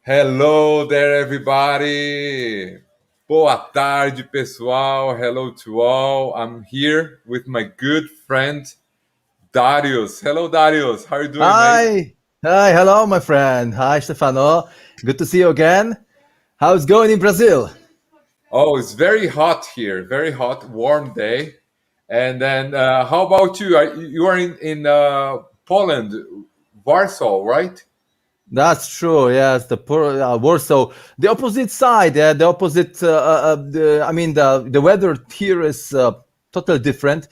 Hello there, everybody. Boa tarde, pessoal. Hello to all. I'm here with my good friend Darius. Hello, Darius. How are you doing, mate? Hello, my friend. Hi, Stefano. Good to see you again. How's it going in Brazil? Oh, it's very hot here. Very hot, warm day. And then, how about you? You are in Poland, Warsaw, right? That's true. Yes, Warsaw, the opposite side. Yeah, the opposite. The weather here is totally different.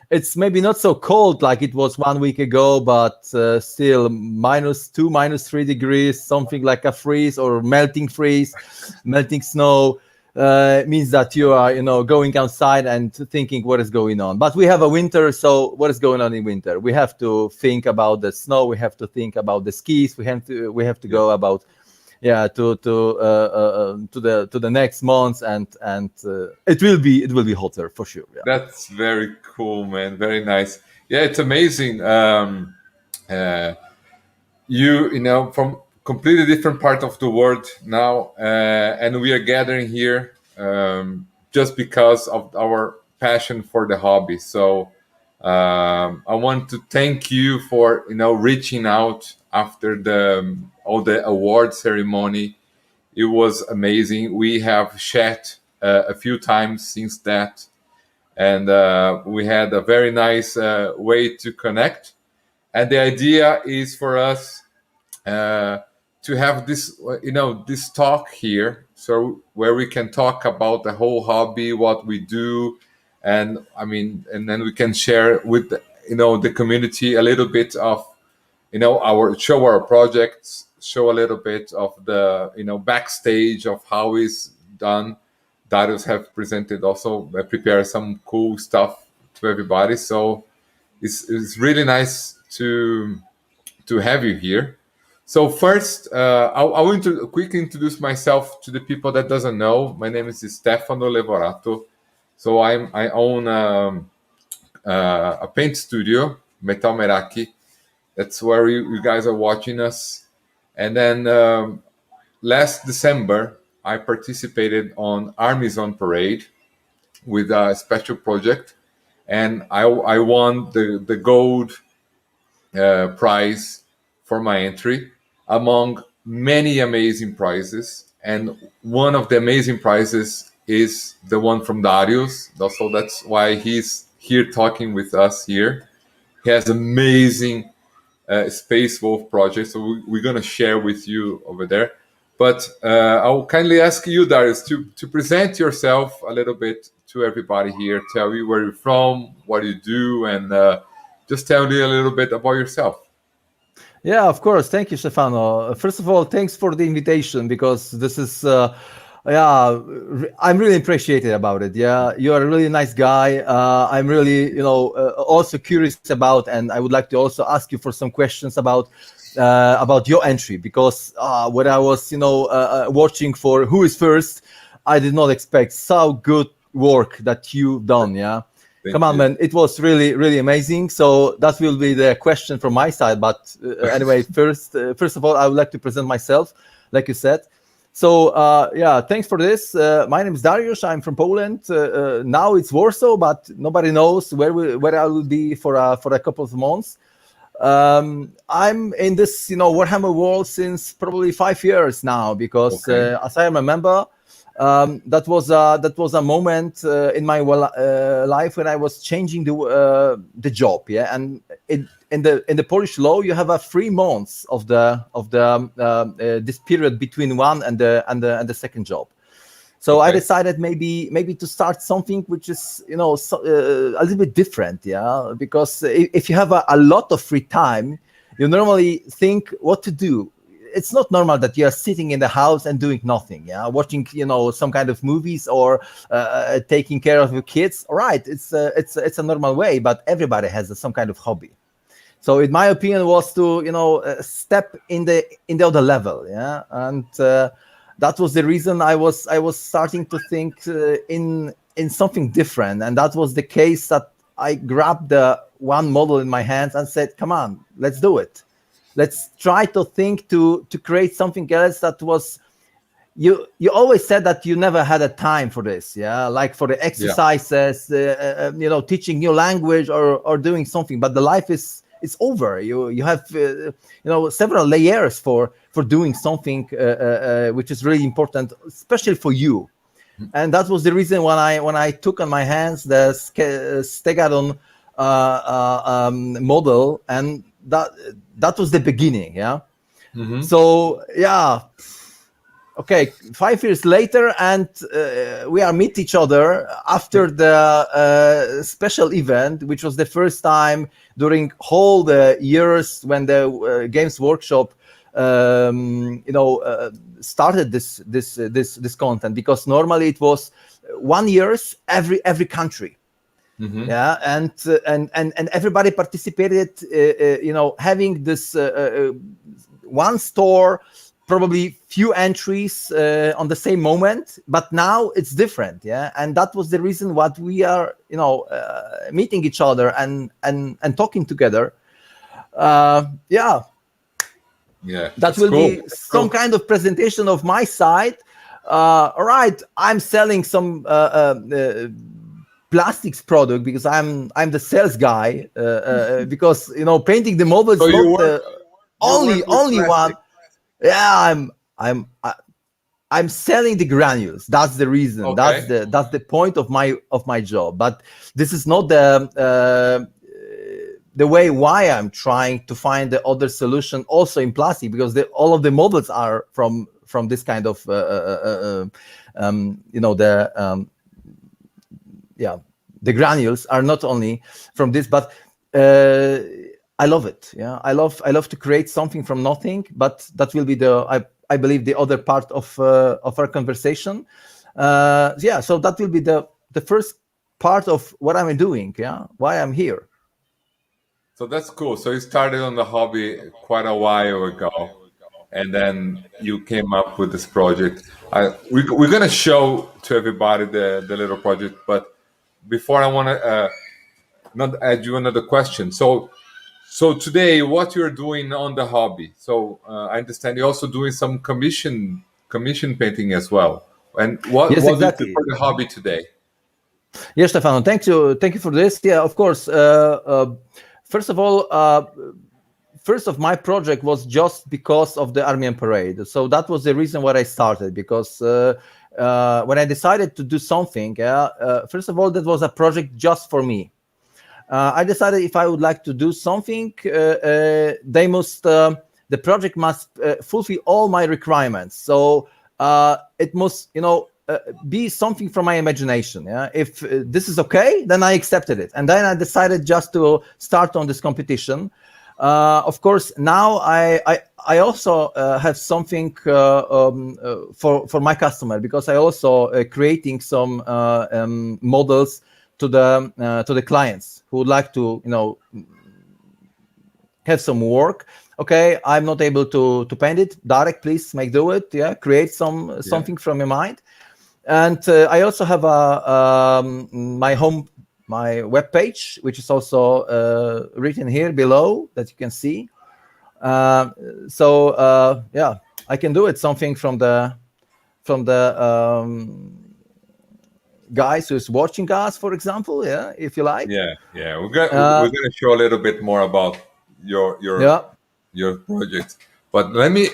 It's maybe not so cold like it was 1 week ago, but still -2, -3 degrees, something like a freeze or melting freeze, melting snow. Means that you are, going outside and thinking what is going on. But we have a winter, so what is going on in winter? We have to think about the snow. We have to think about the skis. We have to Yeah. go about, yeah, to the next months, and it will be hotter for sure. Yeah. That's very cool, man. Very nice. Yeah, it's amazing. Uh, you from completely different part of the world now, and we are gathering here just because of our passion for the hobby. So I want to thank you for reaching out after the all the award ceremony. It was amazing. We have chat a few times since that, and we had a very nice way to connect. And the idea is for us uh, to have this this talk here, so where we can talk about the whole hobby, what we do, and and then we can share with the community a little bit of our projects, show a little bit of the backstage of how it's done. Darius have presented also, prepare some cool stuff to everybody. So it's really nice to have you here. So first, I want to quickly introduce myself to the people that doesn't know. My name is Stefano Levorato. So I own a paint studio, metalmerak. That's where you guys are watching us. And then last December, I participated on ARMIES on Parade with a special project, and I won the gold prize for my entry among many amazing prizes. And one of the amazing prizes is the one from Darius. So that's why he's here talking with us here. He has amazing Space Wolf project, so we're going to share with you over there. But I'll kindly ask you, Darius, to present yourself a little bit to everybody here. Tell you where you're from, what you do, and just tell me a little bit about yourself. Yeah, of course. Thank you, Stefano. First of all, thanks for the invitation because this is, yeah, I'm really appreciated about it. Yeah, you are a really nice guy. I'm really, also curious about, and I would like to also ask you for some questions about your entry because when I was, watching for who is first, I did not expect so good work that you've done. Yeah. Thank Come on, you. man. It was really, really amazing. So that will be the question from my side. But anyway, first of all, I would like to present myself, like you said. So yeah, thanks for this. My name is Dariusz. I'm from Poland. Now it's Warsaw, but nobody knows where I will be for a couple of months. I'm in this, Warhammer world since probably 5 years now because, Okay. as I remember, that was a moment in my life when I was changing the job. Yeah, and in the Polish law, you have a 3 months of this period between one and the second job. So I Okay. decided maybe to start something which is a little bit different, yeah. Because if you have a lot of free time, you normally think what to do. It's not normal that you are sitting in the house and doing nothing, yeah, watching some kind of movies or taking care of your kids. All right, it's a normal way, but everybody has some kind of hobby. So in my opinion was to step in the other level, yeah, and that was the reason I was starting to think in something different, and that was the case that I grabbed the one model in my hands and said, come on, let's do it. let's try to think to create something else that was. You always said that you never had a time for this, yeah, like for the exercises, teaching new language or doing something. But the life is over. You have several layers for doing something which is really important, especially for you. And that was the reason when I took on my hands the Stegadon model, and that was the beginning, yeah. So yeah. Okay, 5 years later, and we are meet each other after the special event, which was the first time during whole the years when the Games Workshop, started this content, because normally it was 1 year every country, yeah, and everybody participated, having this one store. Probably few entries on the same moment, but now it's different, yeah. And that was the reason what we are, meeting each other and talking together. That will cool. be some kind of presentation of my side. All right, I'm selling some plastics product because I'm the sales guy, because painting the models So not the only one. Yeah, I'm selling the granules. That's the reason. Okay. That's the point of my job. But this is not the way why I'm trying to find the other solution also in plastic, because all of the models are from this kind of the granules are not only from this, but I love it. Yeah, I love to create something from nothing. But that will be I believe the other part of our conversation. So that will be the first part of what I'm doing. Yeah, why I'm here. So that's cool. So you started on the hobby quite a while ago, and then you came up with this project. We're gonna show to everybody the little project, but before I want to not add you another question. So today, what you're doing on the hobby? So I understand you're also doing some commission painting as well. And what Yes, do you do exactly. for the hobby today? Yes, Stefano. Thank you for this. Yeah, of course. First of all, first of my project was just because of the Army on Parade. So that was the reason why I started, because when I decided to do something, first of all, that was a project just for me. I decided if I would like to do something, the project must fulfill all my requirements. So it must, be something from my imagination. Yeah, if this is okay, then I accepted it, and then I decided just to start on this competition. Of course, now I also have something for my customer, because I also creating some models to the clients who would like to have some work. Okay, I'm not able to paint it. Darek, please do it. Yeah, create something from your mind. And I also have my web page, which is also written here below that you can see. I can do it something from the guys who's watching us, for example. Yeah, if you like. Yeah. We're gonna show a little bit more about your project. But let me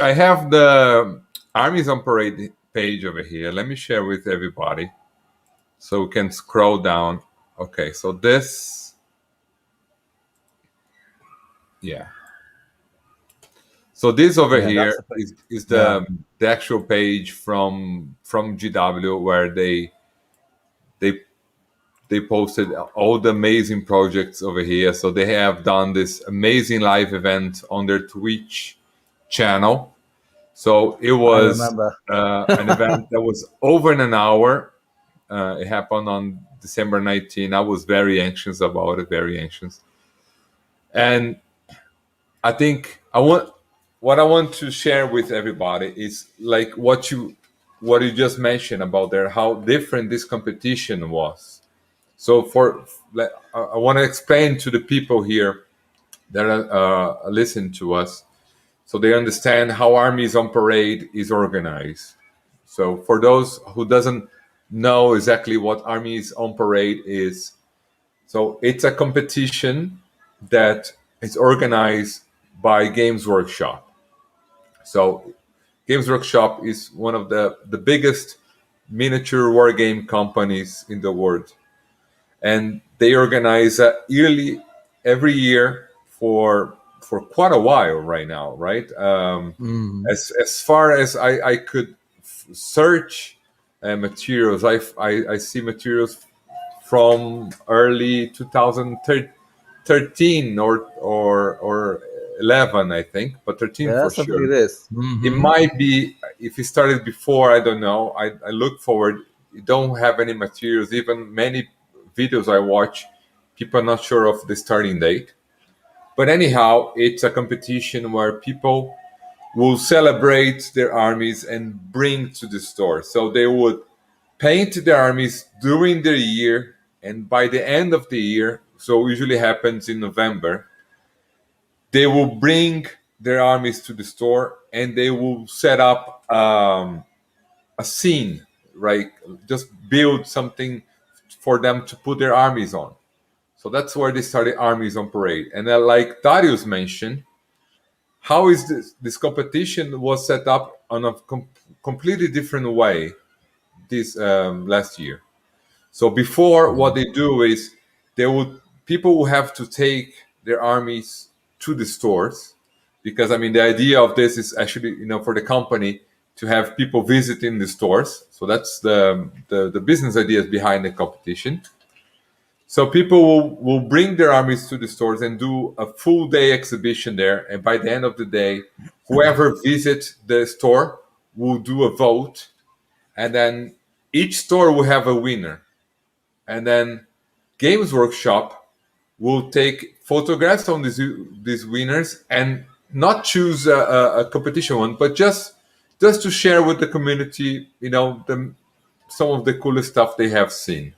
I have the Armies on Parade page over here. Let me share with everybody, so we can scroll down. Okay, so this, yeah. So this over here is the actual page from GW, where they posted all the amazing projects over here. So they have done this amazing live event on their Twitch channel. So it was an event that was over an hour. It happened on December 19. I was very anxious about it, very anxious. And I think what I want to share with everybody is like what you just mentioned about there, how different this competition was. So I want to explain to the people here that listen to us, so they understand how Armies on Parade is organized. So for those who doesn't know exactly what Armies on Parade is, so it's a competition that is organized by Games Workshop. So Games Workshop is one of the biggest miniature war game companies in the world. And they organize every year for quite a while right now, right? Mhm. As far as I could search materials, I see materials from early 2013 or 11, I think, but 13 Yeah, for something sure. like this. It Mhm. might be if it started before, I don't know. I look forward. You don't have any materials. Even many videos I watch, people are not sure of the starting date. But anyhow, it's a competition where people will celebrate their armies and bring to the store. So they would paint their armies during the year, and by the end of the year, so usually happens in November, they will bring their armies to the store and they will set up a scene, right? Just build something for them to put their armies on. So that's where they started Armies on Parade. And like Darius mentioned, how is this competition was set up on a completely different way this last year. So before, what they do is they would people will have to take their armies to the stores, because I mean the idea of this is actually for the company to have people visiting the stores. So that's the business ideas behind the competition. So people will bring their armies to the stores and do a full day exhibition there. And by the end of the day, whoever visits the store will do a vote, and then each store will have a winner. And then Games Workshop will take photographs on these winners and not choose a competition one, but just to share with the community, some of the coolest stuff they have seen.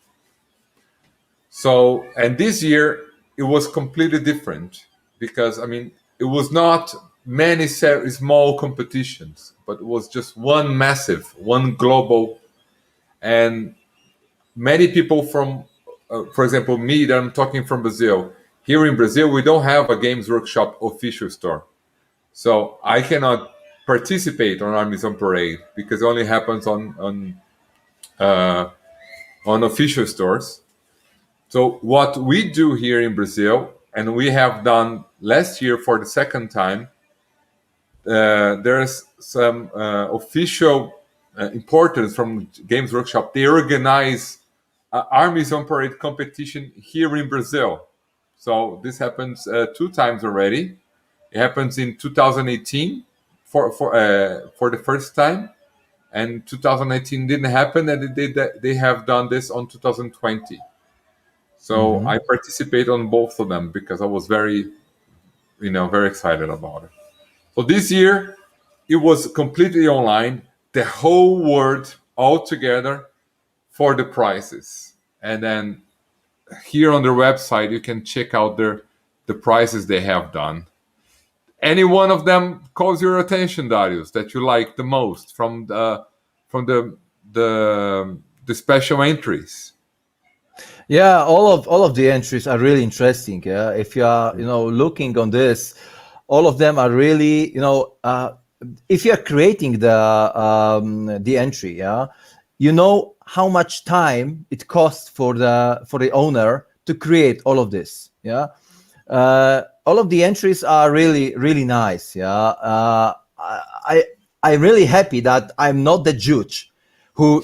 So, and this year it was completely different, because I mean it was not many small competitions, but it was just one massive, one global, and many people from, for example, me, that I'm talking from Brazil. Here in Brazil, we don't have a Games Workshop official store, so I cannot participate on Armies on Parade because it only happens uh, on official stores. So what we do here in Brazil, and we have done last year for the second time, there's some official importance from Games Workshop. They organize Armies on Parade competition here in Brazil. So this happens two times already. It happens in 2018 for the first time, and 2019 didn't happen, and they have done this on 2020. So Mhm. I participate on both of them because I was very excited about it. So this year it was completely online, the whole world all together for the prices. And then here on their website you can check out the prices they have done. Any one of them calls your attention, Darius, that you like the most from the special entries? Yeah, all of the entries are really interesting. Yeah, if you are looking on this, all of them are really if you are creating the entry, yeah, you know how much time it costs for the owner to create all of this. Yeah, all of the entries are really really nice. Yeah, I I'm really happy that I'm not the judge who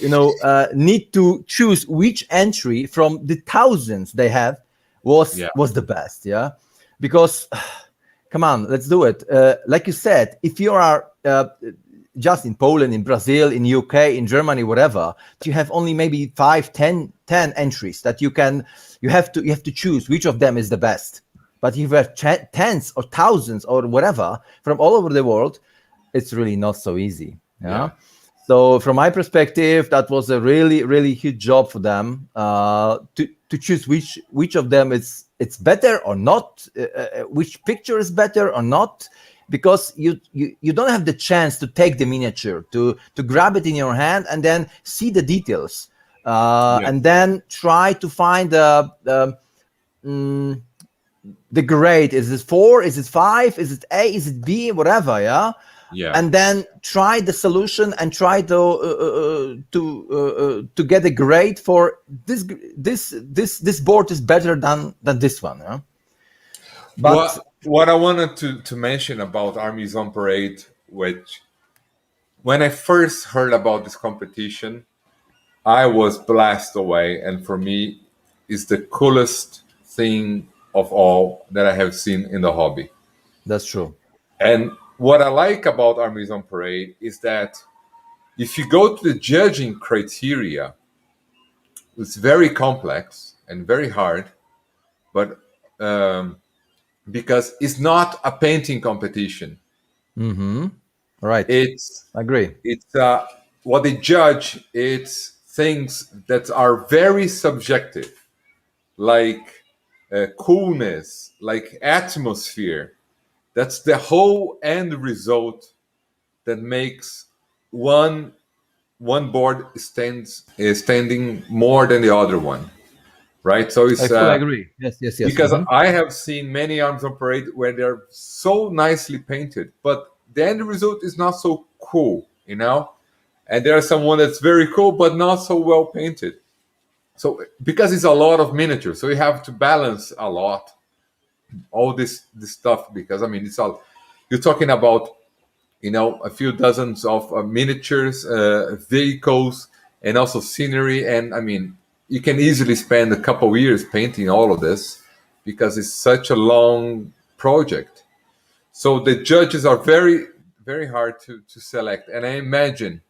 need to choose which entry from the thousands they have was Yeah, was the best. Yeah, because come on, let's do it. Like you said, if you are just in Poland, in Brazil, in UK, in Germany, whatever, you have only maybe 5, 10 entries that you have to choose which of them is the best. But if you have tens or thousands or whatever from all over the world, it's really not so easy. Yeah. yeah, So from my perspective, that was a really, really huge job for them to choose which of them it's better or not, which picture is better or not, because you don't have the chance to take the miniature, to grab it in your hand and then see the details, Yeah. and then try to find the grade. Is it 4? Is it 5? Is it A? Is it B? Whatever, yeah. Yeah. And then try the solution and try to get a grade for this board is better than this one. Yeah? But What I wanted to mention about Armies on Parade, which when I first heard about this competition, I was blasted away, and for me, is the coolest thing of all that I have seen in the hobby. that's true. And what I like about Armies on Parade is that if you go to the judging criteria, it's very complex and very hard, but because it's not a painting competition. Right. It's Agree. what they judge. It's things that are very subjective, like coolness, like atmosphere. That's the whole end result that makes one board standing more than the other one, right? So I it's fully agree. Yes, yes, yes. because I have seen many Arms on Parade where they're so nicely painted, but the end result is not so cool, you know. And there are someone that's very cool but not so well painted. So because it's a lot of miniatures, so you have to balance a lot all this stuff, because I mean it's all you're talking about, you know, a few dozens of miniatures, vehicles, and also scenery. And I mean, you can easily spend a couple of years painting all of this because it's such a long project. So the judges are very, very hard to select. And I imagine,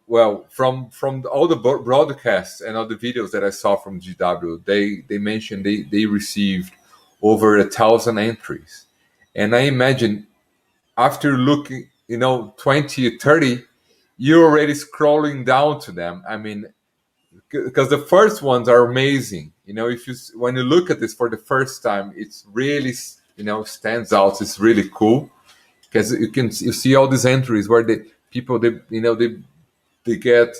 well, from all the broadcasts and all the videos that I saw from GW, they mentioned they received over 1,000 entries. And I imagine after looking, you know, 20 or 30, you're already scrolling down to them. I mean, because the first ones are amazing. You know, if you when you look at this for the first time, it's really, you know, stands out. It's really cool because you see all these entries where the people they get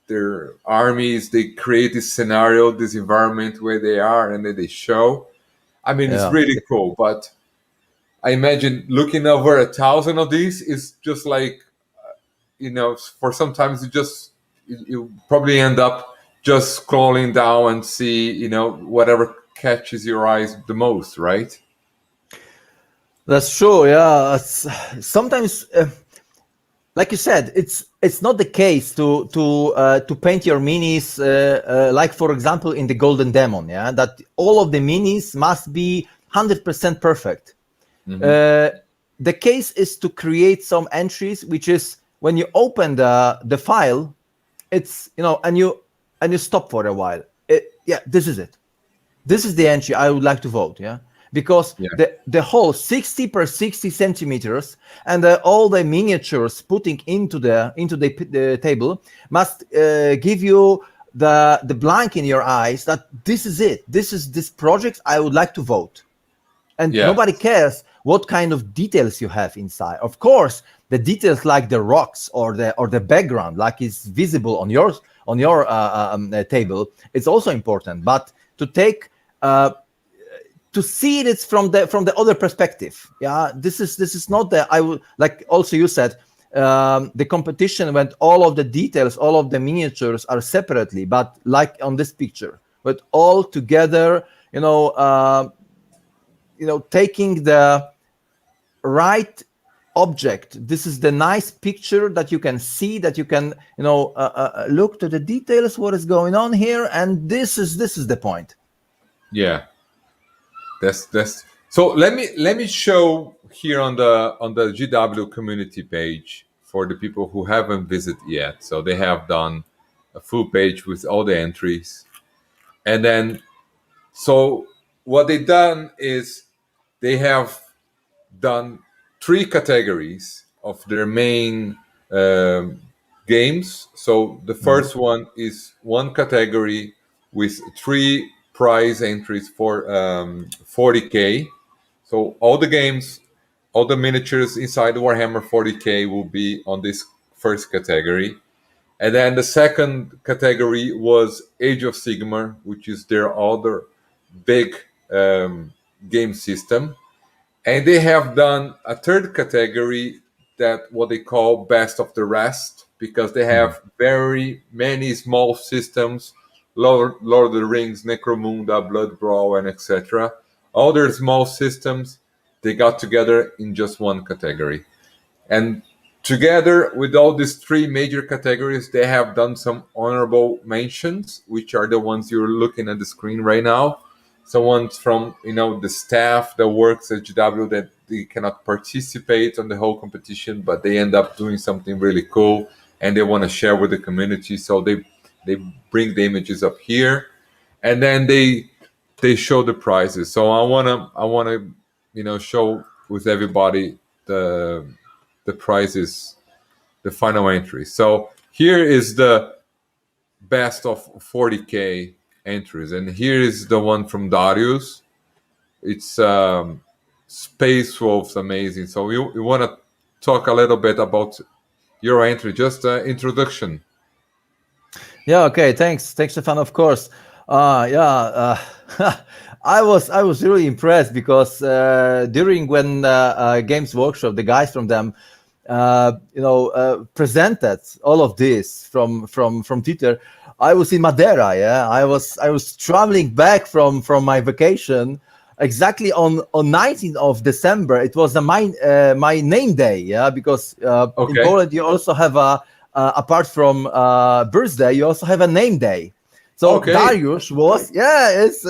their armies, they create this scenario, this environment where they are, and then they show. I mean, it's Yeah. really cool, but I imagine looking over 1,000 of these is just like, you know, for sometimes you probably end up just scrolling down and see, you know, whatever catches your eyes the most, right? That's true. Yeah. Sometimes, like you said, it's not the case to paint your minis like, for example, in the Golden Demon. Yeah, that all of the minis must be 100% perfect. The case is to create some entries, which is when you open the file, it's, you know, and you stop for a while. Yeah, this is it. This is the entry I would like to vote. Yeah, because Yeah. the whole 60 per 60 centimeters and all the miniatures putting into the table must give you the blank in your eyes that this is it. This project I would like to vote. And Yeah. nobody cares what kind of details you have inside. Of course, the details like the rocks or the background, like is visible on your table, it's also important. But to take to see it from the other perspective, yeah, this is not the I would like. Also, you said the competition when all of the details, all of the miniatures are separately, but like on this picture, but all together, taking the right object. This is the nice picture that you can see, that you can look to the details, what is going on here, and this is the point. Yeah. That's so let me show here on the GW community page for the people who haven't visited yet. So they have done a full page with all the entries. And then so what they've done is they have done 3 categories of their main games. So the first one is one category with 3 prize entries for 40K. So all the games, all the miniatures inside Warhammer 40K will be on this first category. And then the second category was Age of Sigmar, which is their other big game system. And they have done a third category, that what they call Best of the Rest, because they have very many small systems, Lord of the Rings, Necromunda, Blood Brawl, and etc. All their small systems, they got together in just one category. And together with all these 3 major categories, they have done some honorable mentions, which are the ones you're looking at the screen right now. Someone from the staff that works at GW that they cannot participate on the whole competition, but they end up doing something really cool and they want to share with the community. So they bring the images up here, and then they show the prizes. So I wanna show with everybody the prizes, the final entry. So here is the best of 40K entries, and here is the one from Darius. It's Space Wolves, amazing. So you want to talk a little bit about your entry, just introduction. Yeah. Okay. Thanks, Stefan. Of course. Yeah. I was really impressed because during when Games Workshop, the guys from them, presented all of this from Twitter, I was in Madeira. Yeah, I was traveling back from my vacation exactly on 19th of December. It was my name day. Yeah, because in Poland you also have apart from birthday, you also have a name day. So Dariusz was, it's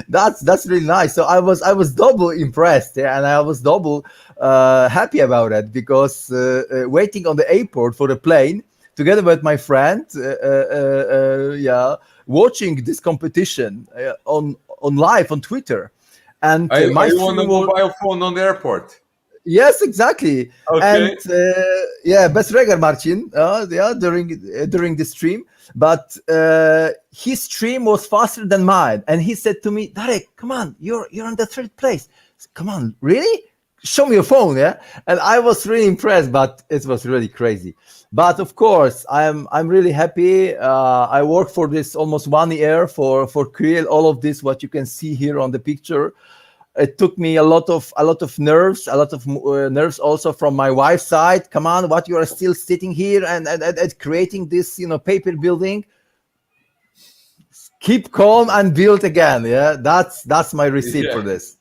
that's really nice. So I was double impressed, and I was double happy about it, because waiting on the airport for the plane together with my friend, watching this competition on live on Twitter, and my you on the mobile phone on the airport. Yes, exactly. Okay. And best regard, Marcin. During the stream, but his stream was faster than mine, and he said to me, "Darek, come on, you're on the 3rd place. Come on, really? Show me your phone." Yeah, and I was really impressed, but it was really crazy. But of course, I'm really happy. I worked for this almost 1 year for create all of this. What you can see here on the picture. It took me a lot of nerves, nerves also from my wife's side. Come on, what, you are still sitting here and creating this, paper building? Keep calm and build again. Yeah, that's my receipt for this.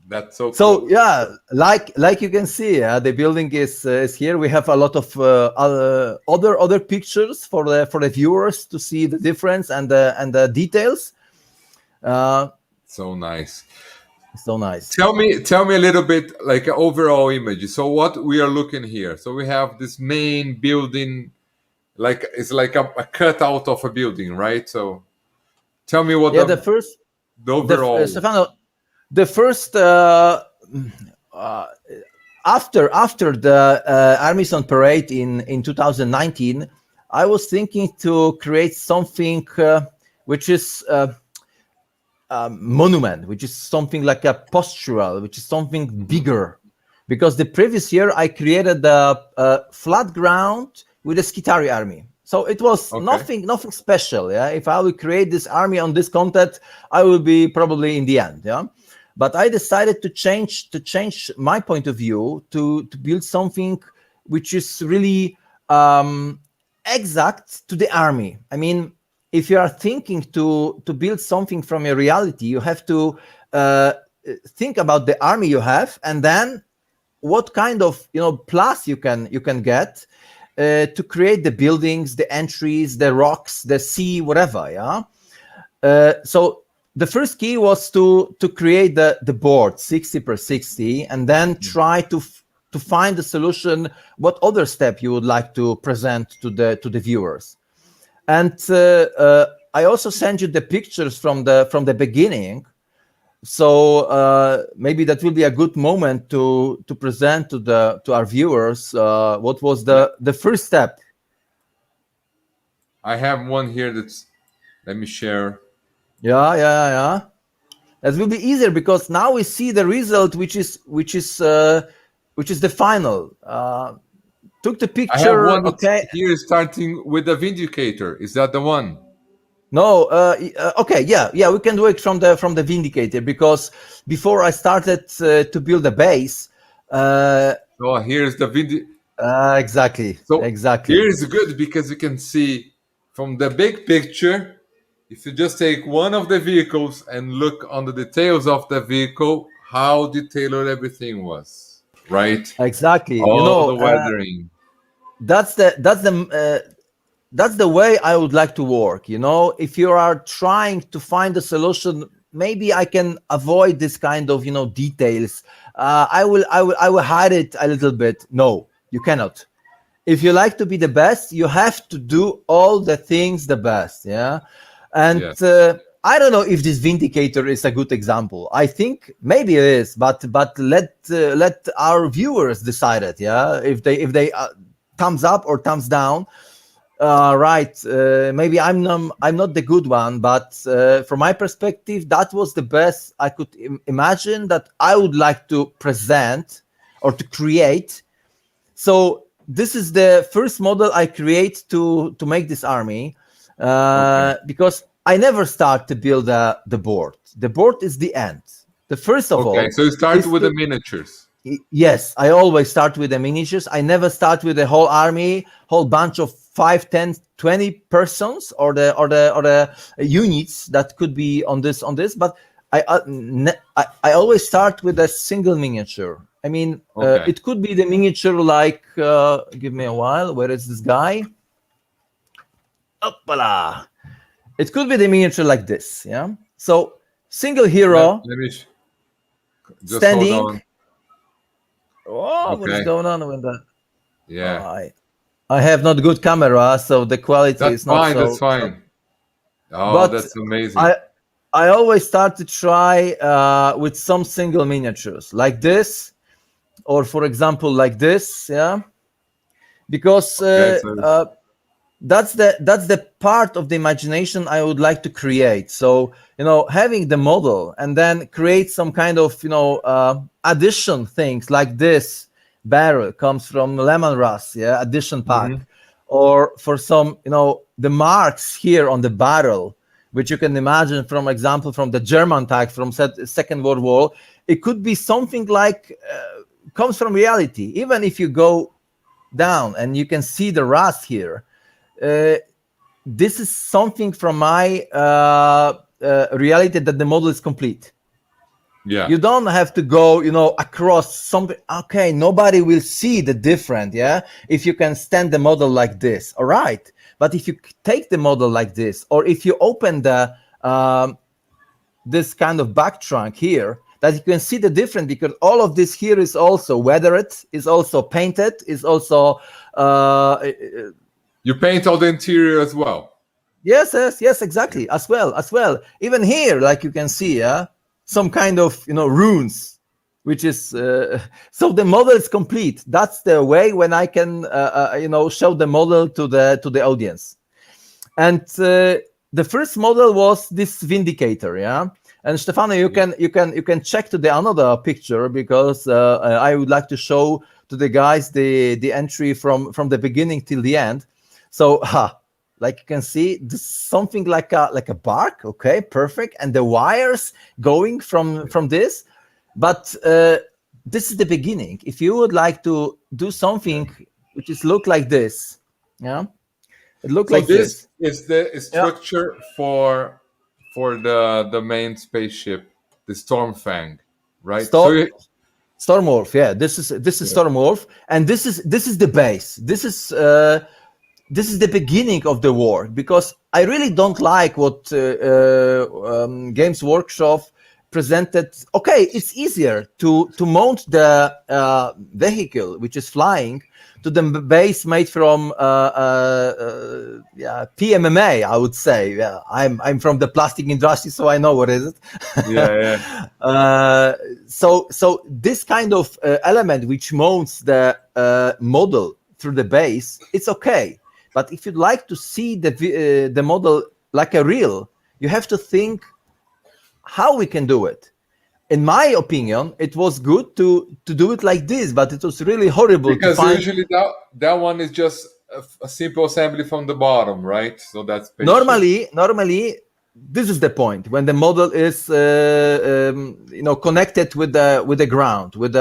That's so cool. So yeah, like you can see, the building is here. We have a lot of other pictures for the viewers to see the difference and the details. So nice. So nice. Tell me a little bit like an overall image. So what we are looking here. So we have this main building, like it's like a cutout of a building, right? So tell me what the overall. Stefano, the first after the Armies on Parade in 2019, I was thinking to create something which is monument, which is something like a postural, which is something bigger, because the previous year I created a flat ground with a Skitarii army, so it was nothing special. Yeah, if I will create this army on this content, I will be probably in the end. Yeah, but I decided to change my point of view to build something which is really exact to the army. I mean, if you are thinking to build something from a reality, you have to think about the army you have, and then what kind of plus you can get to create the buildings, the entries, the rocks, the sea, whatever. Yeah. So the first key was to create the board 60x60, and then try to find the solution. What other step you would like to present to the viewers? And I also sent you the pictures from the beginning. So maybe that will be a good moment to present to our viewers what was the first step. I have one here that's. Let me share. Yeah. That will be easier because now we see the result, which is the final. Took the I have picture. one that's Okay. here starting with the Vindicator. Is that the one? No. Okay. Yeah. We can do it from the Vindicator because before I started to build a base. Oh, here's the Vindicator. Exactly. So Exactly. here is good because you can see from the big picture. If you just take one of the vehicles and look on the details of the vehicle, how detailed everything was, right? Exactly. All the weathering. That's the way I would like to work. If you are trying to find a solution, maybe I can avoid this kind of details. I will hide it a little bit. No, you cannot. If you like to be the best, you have to do all the things the best. Yeah, and Yes. I don't know if this Vindicator is a good example. I think maybe it is, but let our viewers decide it. Yeah, if they thumbs up or thumbs down. Right. Maybe I'm not the good one, but from my perspective, that was the best I could imagine that I would like to present or to create. So this is the first model I create to make this army, because I never start to build the board. The board is the end. The first of Okay, all so you start is with the to, miniatures. yes, I always start with the miniatures. I never start with the whole army, whole bunch of 5, 10, 20 persons or the units that could be on this. But I always start with a single miniature. I mean, Okay. it could be the miniature like. Give me a while. Where is this guy? Oppala. It could be the miniature like this. Yeah. So single hero Let me just hold standing. on. Oh, what is Okay. going on with that? Yeah. I have not good camera, so the quality That's is not fine. That's so. fine. Oh, But that's amazing. I always start to try with some single miniatures like this, or for example like this, yeah, because Okay, so that's the part of the imagination I would like to create. So having the model and then create some kind of addition things like this barrel comes from lemongrass, yeah, addition pack, or for some the marks here on the barrel, which you can imagine from example from the German tank from Second World War. It could be something like comes from reality. Even if you go down and you can see the rust here, this is something from my reality that the model is complete. yeah. You don't have to go across something. Okay, nobody will see the difference, yeah, if you can stand the model like this. All right, but if you take the model like this, or if you open the this kind of back trunk here, that you can see the difference, because all of this here is also weathered, is also painted, is also You paint all the interior as well. yes, exactly, as well. Even here, like you can see, some kind of runes, which is so the model is complete. That's the way when I can show the model to the audience. And the first model was this Vindicator, yeah. And Stefano, you can check to the another picture, because I would like to show to the guys the entry from the beginning till the end. So like you can see, this is something like a bark. Okay, perfect. And the wires going from this, but this is the beginning. If you would like to do something which is look like this, yeah, it look So like this this. is the structure for the main spaceship, the Stormfang, right? So Storm Stormwolf, yeah. This is Stormwolf, and this is the base. This is the beginning of the war, because I really don't like what Games Workshop presented, okay, it's easier to mount the vehicle which is flying to the base made from PMMA, I would say. Yeah, I'm from the plastic industry, so I know what is it. So this kind of element which mounts the model through the base, it's okay. But if you'd like to see the model like a real, you have to think how we can do it. In my opinion, it was good to do it like this, but it was really horrible because to find. Usually that one is just a simple assembly from the bottom, right? So that's normally this is the point when the model is connected with the ground with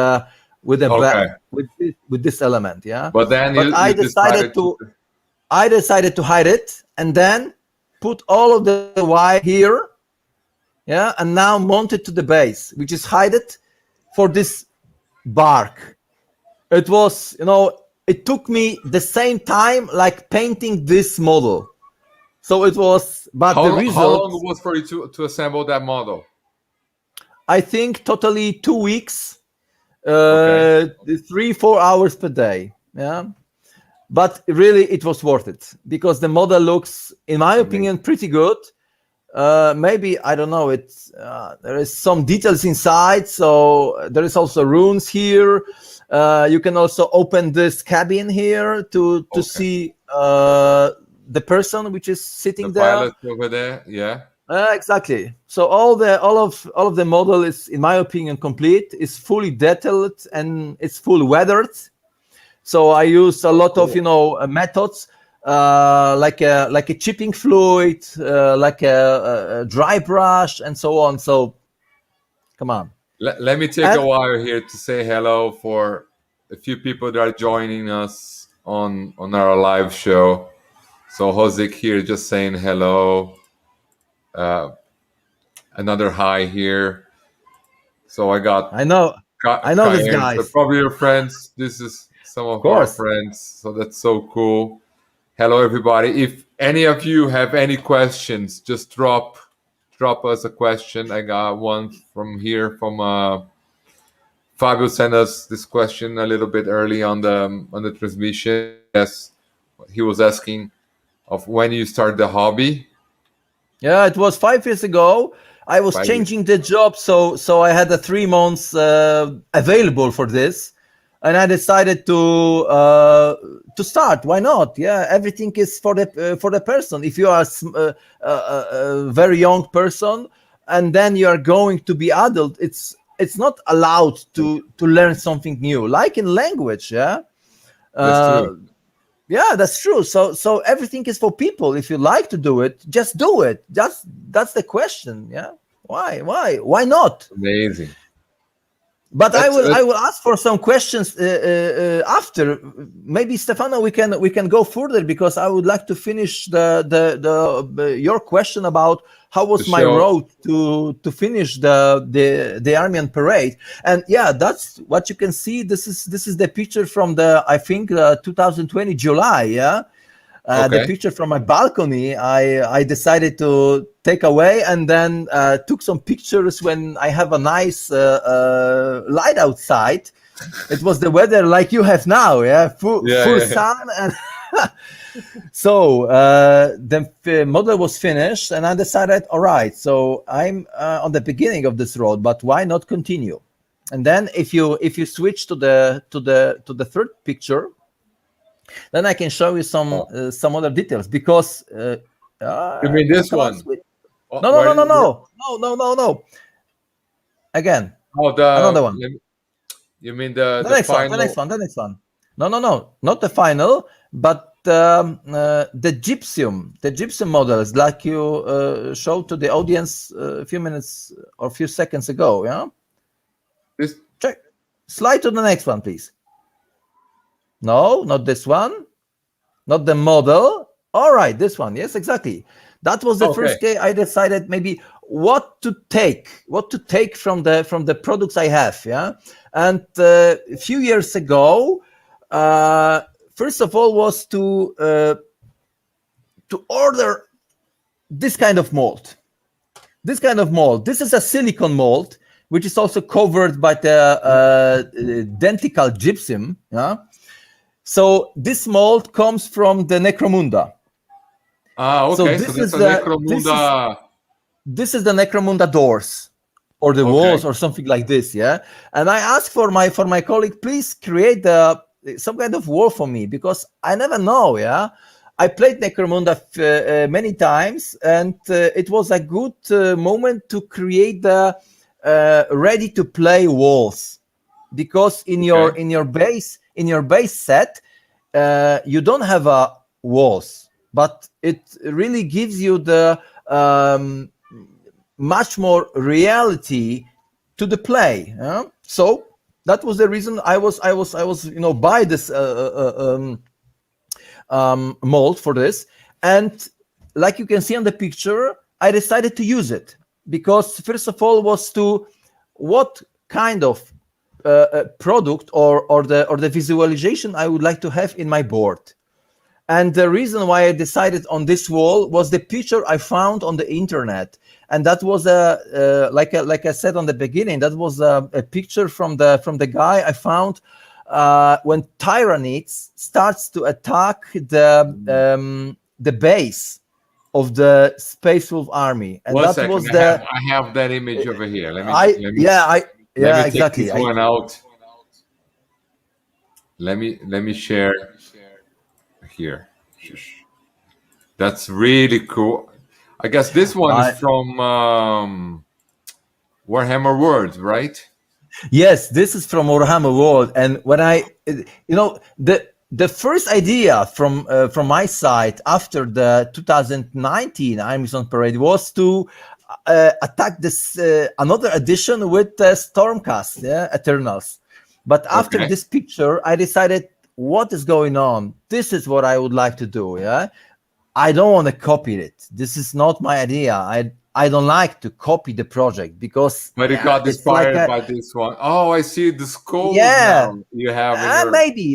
this element, yeah. But then I decided to hide it and then put all of the wire here, yeah, and now mount it to the base, which is hidden for this bark. It was, it took me the same time like painting this model. So it was, but how the result. How long was for you to assemble that model? I think totally 2 weeks, 3-4 hours per day. Yeah. But really, it was worth it because the model looks, in my opinion, pretty good. Maybe, I don't know, there is some details inside, so there is also runes here. You can also open this cabin here to see the person which is sitting there. Pilot over there, yeah. Exactly. So all of the model is, in my opinion, complete. It's fully detailed and it's full weathered. So I use a lot of methods. Like a chipping fluid, like a dry brush, and so on. So, come on. Let me take a while here to say hello for a few people that are joining us on our live show. So Hozik here just saying hello. Another hi here. So I know these guys. So probably your friends. This is some of our friends. So that's so cool. Hello, everybody. If any of you have any questions, just drop us a question. I got one from here from Fabio sent us this question a little bit early on the transmission. Yes, he was asking of when you start the hobby. Yeah, it was 5 years ago. I was changing the job, so I had 3 months available for this. And I decided to start. Why not? Yeah, everything is for the person. If you are a very young person and then you are going to be adult, it's not allowed to learn something new, like in language. Yeah, that's true. Yeah, that's true. So everything is for people. If you like to do it, just do it. That's the question. Yeah, why not? Amazing. But I will ask for some questions after. Maybe Stefano, we can go further because I would like to finish your question about how was my road to finish the Army on Parade. And yeah, that's what you can see. This is the picture from I think 2020 July. Yeah. The picture from my balcony, I decided to take away and then took some pictures when I have a nice light outside. It was the weather like you have now, yeah, full sun. And so the model was finished and I decided, all right, so I'm on the beginning of this road, but why not continue? And then if you switch to the third picture, then I can show you some other details because you mean this one? No. Again. Another one. You mean the next final? one. The next one. No, not the final, but the gypsum models, like you showed to the audience a few minutes or a few seconds ago. Yeah. Check. Slide to the next one, please. No, not this one. Not the model. All right, this one. Yes, exactly. That was the first day I decided maybe what to take from the products I have. Yeah. And a few years ago, first of all was to order this kind of mold. this kind of mold. This is a silicon mold, which is also covered by the dentical gypsum. Yeah. So this mold comes from the Necromunda. Okay. So So that's a Necromunda. This is the Necromunda doors, or the walls, or something like this. Yeah. And I asked for my colleague, please create some kind of wall for me, because I never know. Yeah. I played Necromunda many times, and it was a good moment to create the ready to play walls, because in your base set you don't have walls, but it really gives you the much more reality to the play. So that was the reason I was buy this mold for this. And like you can see on the picture, I decided to use it because first of all was to what kind of product or the visualization I would like to have in my board. And the reason why I decided on this wall was the picture I found on the internet, and that was like I said on the beginning, that was a picture from the guy I found when Tyranids starts to attack the base of the Space Wolf army, and One that second. was I have that image over here. Let me exactly. take this one out. Let me share here. That's really cool. I guess this one is from Warhammer World, right? Yes, this is from Warhammer World. And when the first idea from my side after the 2019 Armies on Parade was to attack this another edition with Stormcast, Eternals. But after this picture, I decided, what is going on? This is what I would like to do. Yeah, I don't want to copy it. This is not my idea. I don't like to copy the project because. But it got inspired by this one. Oh, I see the skulls now you have. Maybe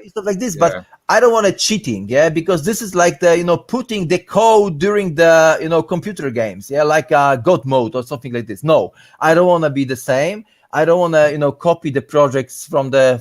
stuff like this. But I don't want to cheating. Yeah, because this is like the putting the code during the computer games. Yeah, like God mode or something like this. No, I don't want to be the same. I don't want to copy the projects from the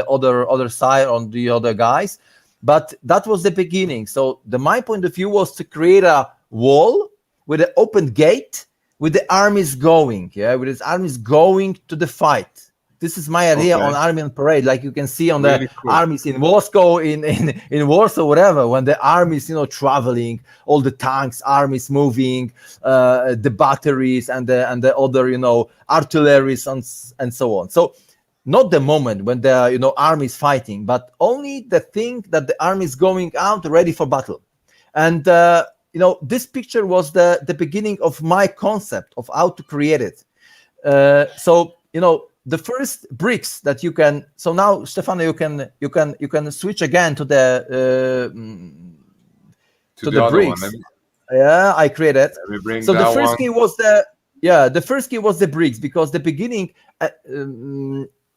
other side on the other guys. But that was the beginning. So my point of view was to create a wall with an open gate, with the armies going, with the armies going to the fight. This is my idea on Army on Parade, like you can see on the armies in Moscow, in Warsaw, whatever. When the armies, traveling, all the tanks, armies moving, the batteries and the other, artilleries and so on. So, not the moment when the army is fighting, but only the thing that the army is going out ready for battle. And this picture was the beginning of my concept of how to create it. So the first bricks that you can. So now, Stefano, you can switch again to the bricks. Yeah, I created. So the first key was the first key was the bricks, because the beginning.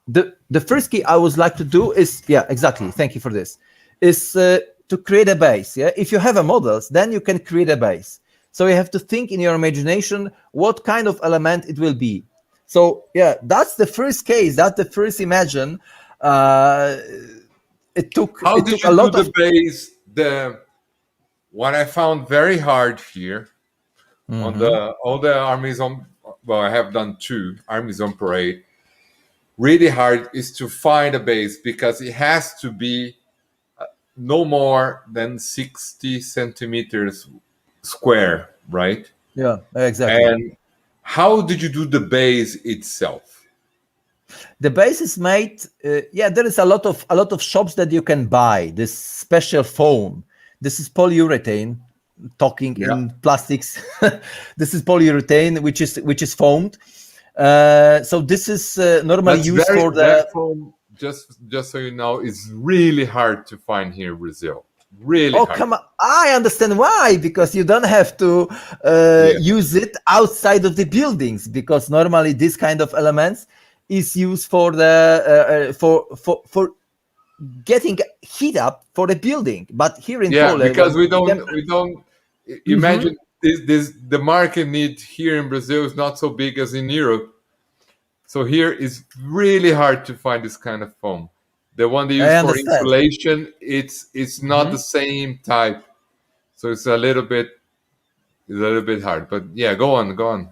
The first key I would like to do is exactly. Thank you for this. Is to create a base. Yeah, if you have a models, then you can create a base. So you have to think in your imagination what kind of element it will be. So that's the first case. That's the first imagine. It took. How it did took you a lot do of the base? What I found very hard here on all the armies on. Well, I have done 2 Armies on Parade. Really hard is to find a base, because it has to be no more than 60 centimeters square, right? Yeah, exactly. And how did you do the base itself? The base is made. There is a lot of shops that you can buy this special foam. This is polyurethane. Talking in plastics, this is polyurethane, which is foamed. So this is normally used for the foam. Just so you know, it's really hard to find here in Brazil. Really hard. Come on! I understand why, because you don't have to use it outside of the buildings, because normally this kind of elements is used for the for getting heat up for the building. But here in Poland, because we don't imagine the market need here in Brazil is not so big as in Europe. So here is really hard to find this kind of foam. The one they use I for understand. insulation, it's not the same type. So it's a little bit hard. But yeah, go on.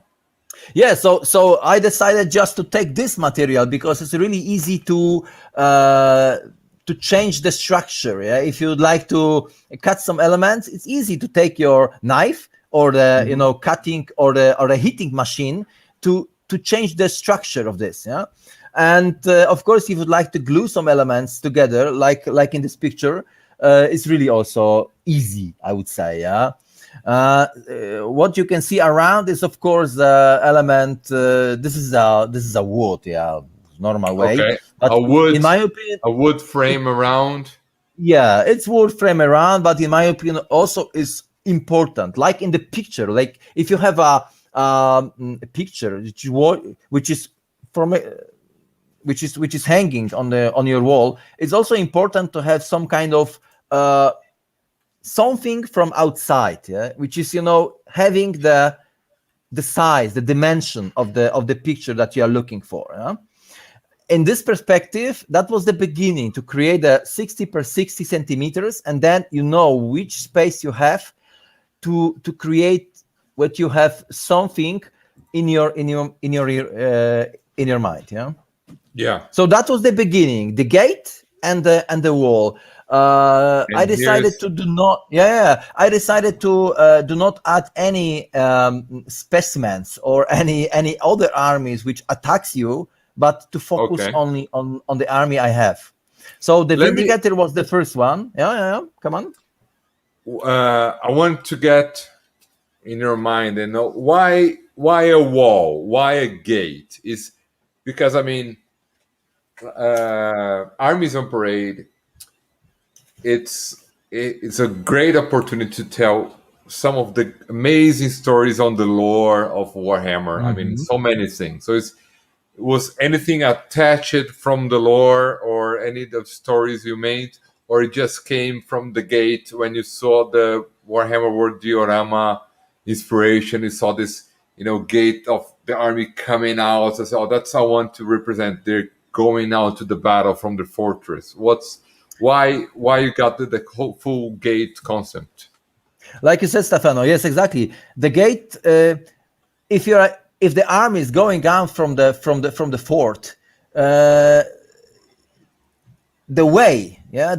Yeah, so I decided just to take this material because it's really easy to change the structure. Yeah, if you'd like to cut some elements, it's easy to take your knife or the cutting or the heating machine to change the structure of this. Yeah, and of course, if you'd like to glue some elements together, like in this picture, it's really also easy, I would say. Yeah. What you can see around is, of course, the element. This is a wood, yeah, normal way. Okay. But in my opinion, a wood frame around. yeah, it's wood frame around. But in my opinion, also is important. Like in the picture, like if you have a picture which is from which is hanging on your wall, it's also important to have some kind of something from outside, yeah, which is having the size, the dimension of the picture that you are looking for. Yeah? In this perspective, that was the beginning to create a 60 per 60 centimeters, and then which space you have to create what you have something in your mind. Yeah. Yeah. So that was the beginning, the gate and the wall. I decided to do not. I decided to do not add any specimens or any other armies which attacks you, but to focus only on the army I have. So the Vindicator was the first one. Yeah. Come on. I want to get in your mind and know why a wall, why a gate is because Armies on Parade. It's a great opportunity to tell some of the amazing stories on the lore of Warhammer. So many things. So was anything attached from the lore or any of the stories you made, or it just came from the gate when you saw the Warhammer World diorama inspiration? You saw this, gate of the army coming out. I said, "Oh, that's how I want to represent. They're going out to the battle from the fortress." Why you got the whole full gate concept? Like you said, Stefano, yes, exactly. The gate. If the army is going down from the fort, the way, yeah,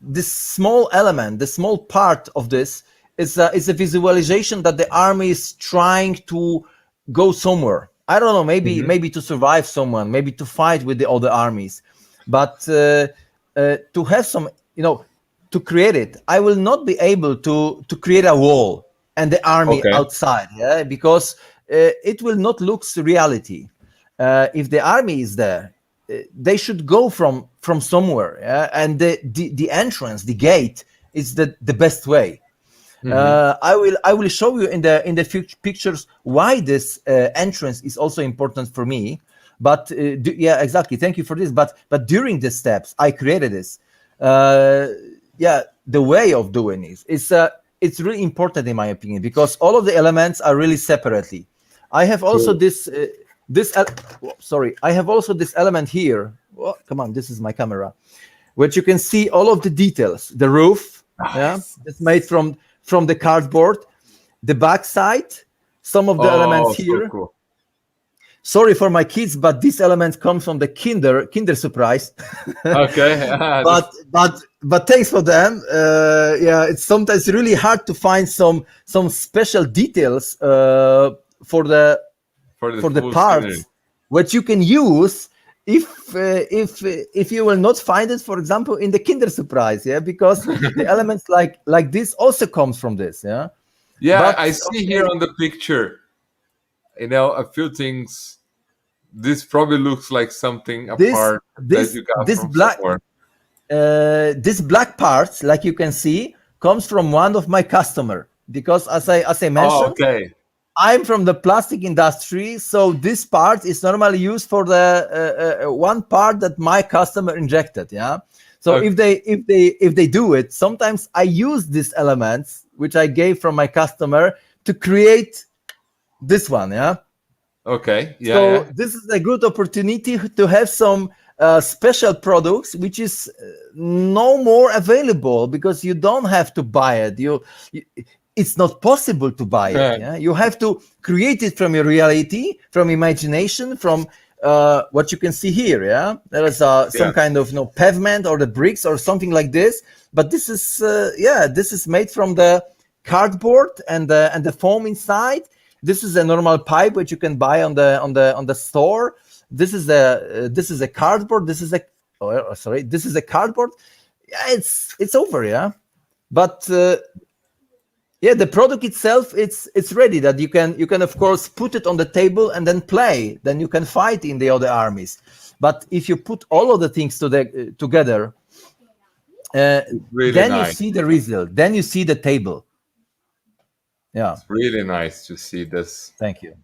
this small element, the small part of this is a visualization that the army is trying to go somewhere. I don't know, maybe to survive someone, maybe to fight with the other armies, but to have some, to create it, I will not be able to create a wall and the army outside, yeah, because it will not look reality. If the army is there, they should go from somewhere, yeah? And the entrance, the gate, is the best way. I will show you in the future pictures why this entrance is also important for me. But yeah, exactly. Thank you for this. But during the steps, I created this. The way of doing this it's really important in my opinion because all of the elements are really separately. I have also I have also this element here. Oh, come on, this is my camera, which you can see all of the details. The roof, it's made from the cardboard. The back side, some of the elements here. So cool. Sorry for my kids, but these elements come from the Kinder Surprise. Okay. but thanks for them. It's sometimes really hard to find some special details for the parts scenery, which you can use if you will not find it, for example, in the Kinder Surprise, yeah, because the elements like this also comes from this, yeah. Yeah, but, I see here on the picture, a few things. This probably looks like something apart that you got from somewhere. This black part, like you can see, comes from one of my customer because as I mentioned, I'm from the plastic industry, so this part is normally used for the one part that my customer injected. Yeah. So if they do it, sometimes I use these elements which I gave from my customer to create this one. Yeah. Okay. Yeah. So Yeah. this is a good opportunity to have some special products which is no more available, because you don't have to buy it. It's not possible to buy it. Yeah, you have to create it from your reality, from imagination, from what you can see here. Yeah, there is some kind of pavement or the bricks or something like this. But this is this is made from the cardboard and the foam inside. This is a normal pipe which you can buy on the store. This is a cardboard. This is a cardboard. Yeah, it's over. Yeah, but the product itself, it's ready, that you can of course put it on the table and then play. Then you can fight in the other armies. But if you put all of the things together, really then nice. You see the result. Then you see the table. Yeah, it's really nice to see this. Thank you.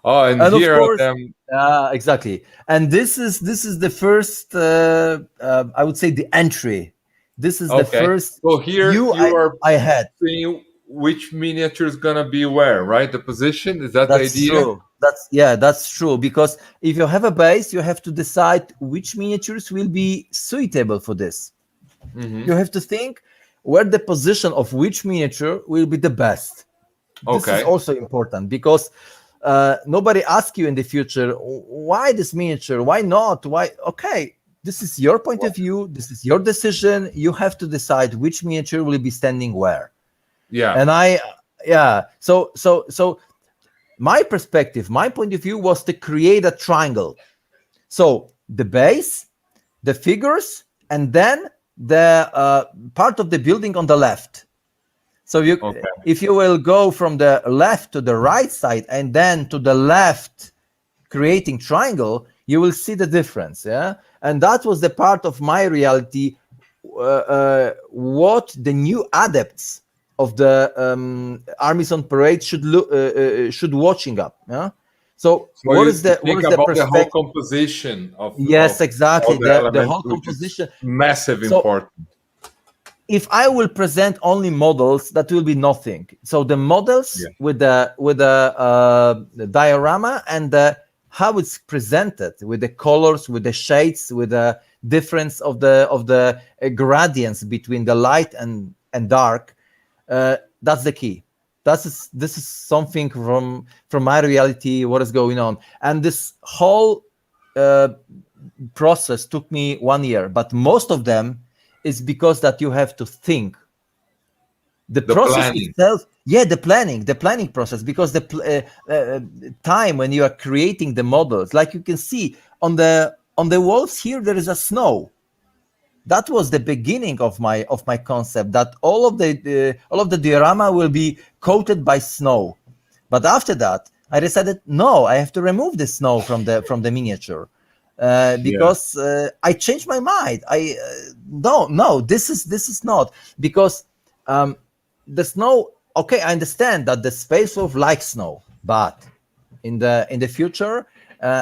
And here of course, are them. Exactly. And this is the first. I would say the entry. This is the first. So here I had. Seeing which miniature is gonna be where, right? The position, is that That's the idea? True. That's true. Because if you have a base, you have to decide which miniatures will be suitable for this. You have to think where the position of which miniature will be the best. This is also important, because nobody asks you in the future, why this miniature? Why not? Why? Okay, this is your point of view. This is your decision. You have to decide which miniature will be standing where. Yeah. And so my perspective, my point of view was to create a triangle. So the base, the figures, and then the part of the building on the left. So if you will go from the left to the right side and then to the left, creating triangle, you will see the difference. Yeah, and that was the part of my reality. What the new adepts of the Armies on Parade should watching up. Yeah. So what is the whole composition of exactly the whole composition, massive important. If I will present only models, that will be nothing. So the models with the diorama and how it's presented, with the colors, with the shades, with the difference of the gradients between the light and dark, that's the key. This is something from my reality, what is going on. And this whole process took me 1 year, but most of them is because that you have to think. The process planning. itself, the planning process, because the time when you are creating the models, like you can see on the walls here, there is a snow. That was the beginning of my concept, that all of the diorama will be coated by snow. But after that, I decided, no, I have to remove the snow from the miniature, because I changed my mind. No, this is not, because the snow. Okay, I understand that the Space Wolf likes snow, but in the future,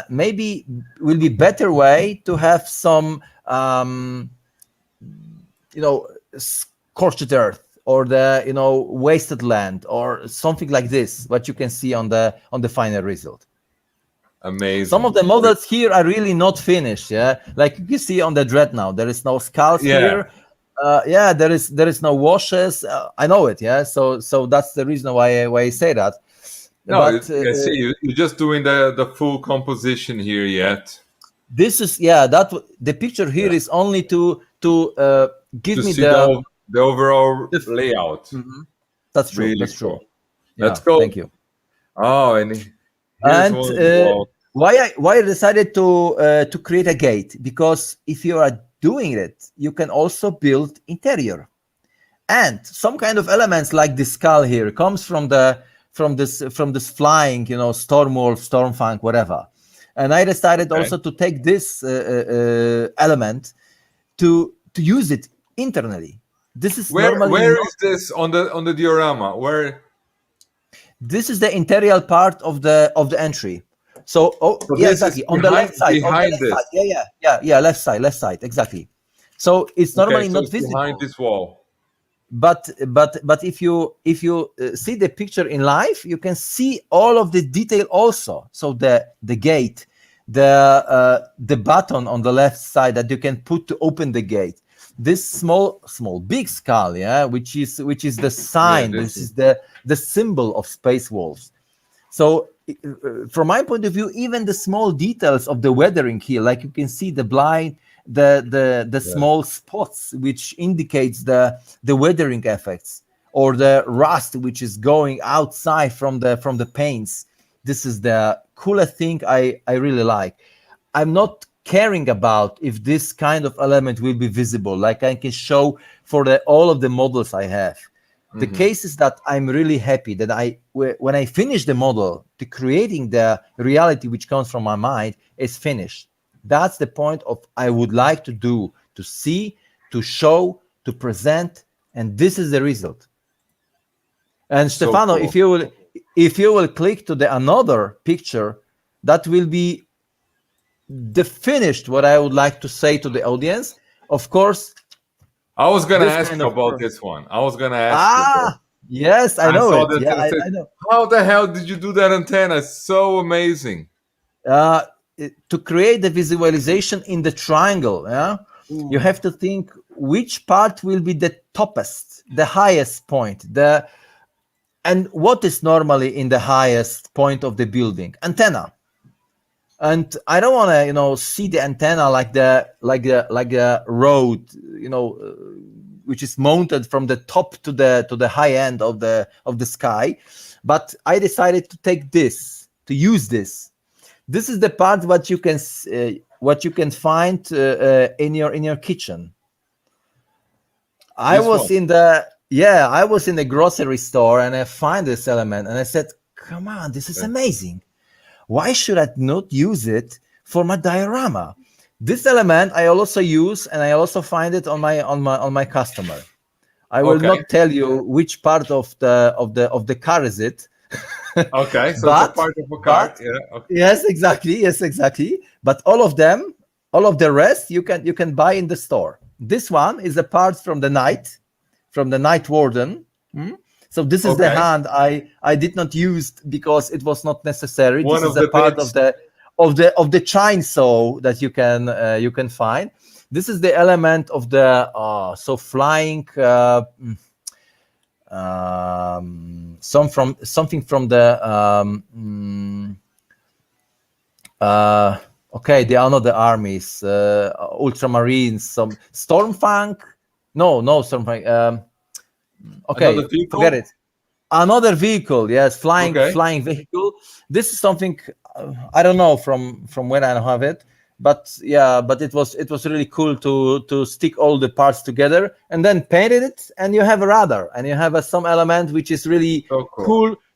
maybe will be better way to have some. Scorched earth, or the wasted land, or something like this, what you can see on the final result. Amazing. Some of the models here are really not finished. Yeah, like you see on the Dreadnought, there is no skulls here. There is no washes. I know it. Yeah, so that's the reason why I say that. No, but see, you're just doing the full composition here yet. This is that the picture here is only to give me the overall layout. Mm-hmm. That's true. Really that's true. Let's go. Thank you. Oh, and why I decided to create a gate, because if you are doing it, you can also build interior, and some kind of elements like the skull here comes from this flying, Stormwolf, Stormfang, whatever. And I decided also to take this element to use it internally. This is where is this on the diorama? Where? This is the interior part of the entry. So exactly on the left side. Behind this. Left side, exactly. So it's normally not visible behind this wall. but if you see the picture in live, you can see all of the detail also. So the gate, the button on the left side that you can put to open the gate, this small big skull, yeah, which is the sign, this is the symbol of Space Wolves. So from my point of view, even the small details of the weathering here, like you can see the blind, the small spots which indicates the weathering effects, or the rust which is going outside from the paints. This is the coolest thing I really like. I'm not caring about if this kind of element will be visible, like I can show for all of the models I have. The case is that I'm really happy that when I finish the model, the creating the reality which comes from my mind is finished. That's the point of I would like to do, to see, to show, to present, and this is the result. And So Stefano, cool. if you will click to the another picture, that will be the finished what I would like to say to the audience. Of course, I was gonna this ask kind you of about this one. I was gonna ask you about. yes, I I know saw it. the Yeah, antenna. I said, I know. how the hell did you do that antenna? It's so amazing. To create the visualization in the triangle, yeah, you have to think which part will be the toppest, the highest point, and what is normally in the highest point of the building? Antenna. And I don't want to, see the antenna like the road, which is mounted from the top to the high end of the sky. But I decided to take this, to use this. This is the part what you can find in your kitchen. I was in the grocery store, and I find this element, and I said, "Come on, this is amazing. Why should I not use it for my diorama?" This element I also use, and I also find it on my customer. I will not tell you which part of the car is it. Okay, so it's a part of a car. Yeah. Okay. Yes, exactly. But all of the rest you can buy in the store. This one is a part from the night warden. So this is the hand I did not use because it was not necessary. This is a part of the chainsaw that you can find. This is the element of the flying something from the they are not the armies, ultramarines, some stormfang. No, stormfang. Forget it. Another vehicle, yes, flying vehicle. This is something I don't know from when I have it, but it was really cool to stick all the parts together and then painted it, and you have a radar, and you have some element which is really So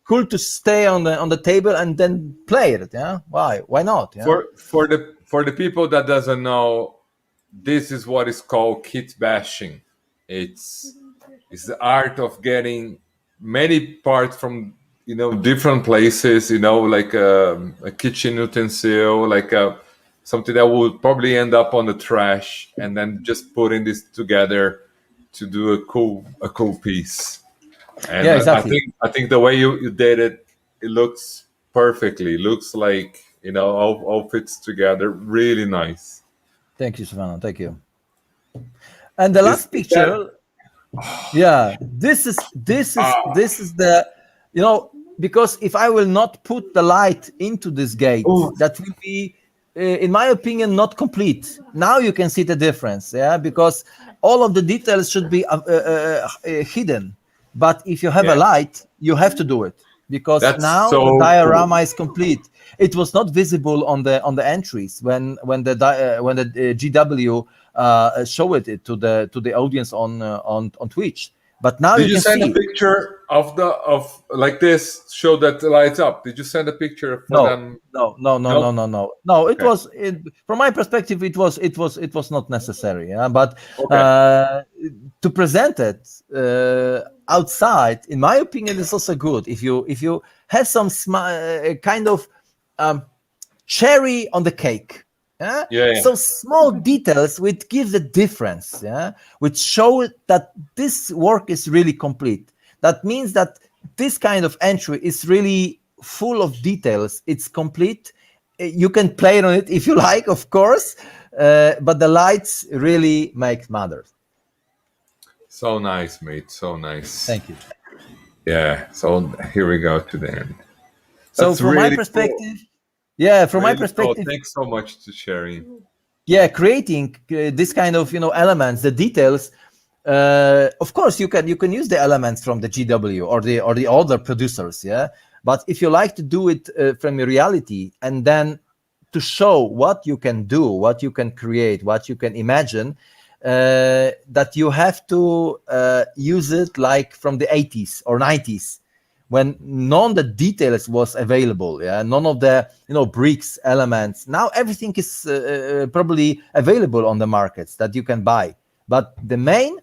cool to stay on the table and then play it. Yeah, why not? Yeah? For the people that doesn't know, this is what is called kit bashing. It's the art of getting many parts from different places, like a kitchen utensil, like something that would probably end up on the trash, and then just putting this together to do a cool piece. And Yeah, exactly. I think the way you did it looks perfectly. It looks like all fits together really nice. Thank you, Savannah. Thank you. And the last Is picture, this is the because if I will not put the light into this gate, that will be in my opinion not complete. Now you can see the difference, because all of the details should be hidden, but if you have a light, you have to do it, because now the diorama is complete. It was not visible on the entries when the GW showed it to the audience on Twitch. But now Did you you can send see a picture of like this, show that the lights up? Did you send a picture for them? No. It was from my perspective, it was not necessary. But to present it outside, in my opinion, is also good. If you have some kind of cherry on the cake, Yeah? Yeah, yeah. So small details which give the difference, yeah, which show that this work is really complete. That means that this kind of entry is really full of details. It's complete. You can play on it if you like, of course, but the lights really make matters. So nice, mate. So nice. Thank you. Yeah. So here we go to the end. So That's from my really cool. perspective, yeah, from my Really cool. perspective, Thanks so much to sharing. yeah, creating this kind of elements, the details, of course you can use the elements from the GW or the other producers, yeah, but if you like to do it from reality, and then to show what you can do, what you can create, what you can imagine, that you have to use it like from the 80s or 90s, when none of the details was available, yeah, none of the bricks, elements. Now everything is probably available on the markets that you can buy. But the main,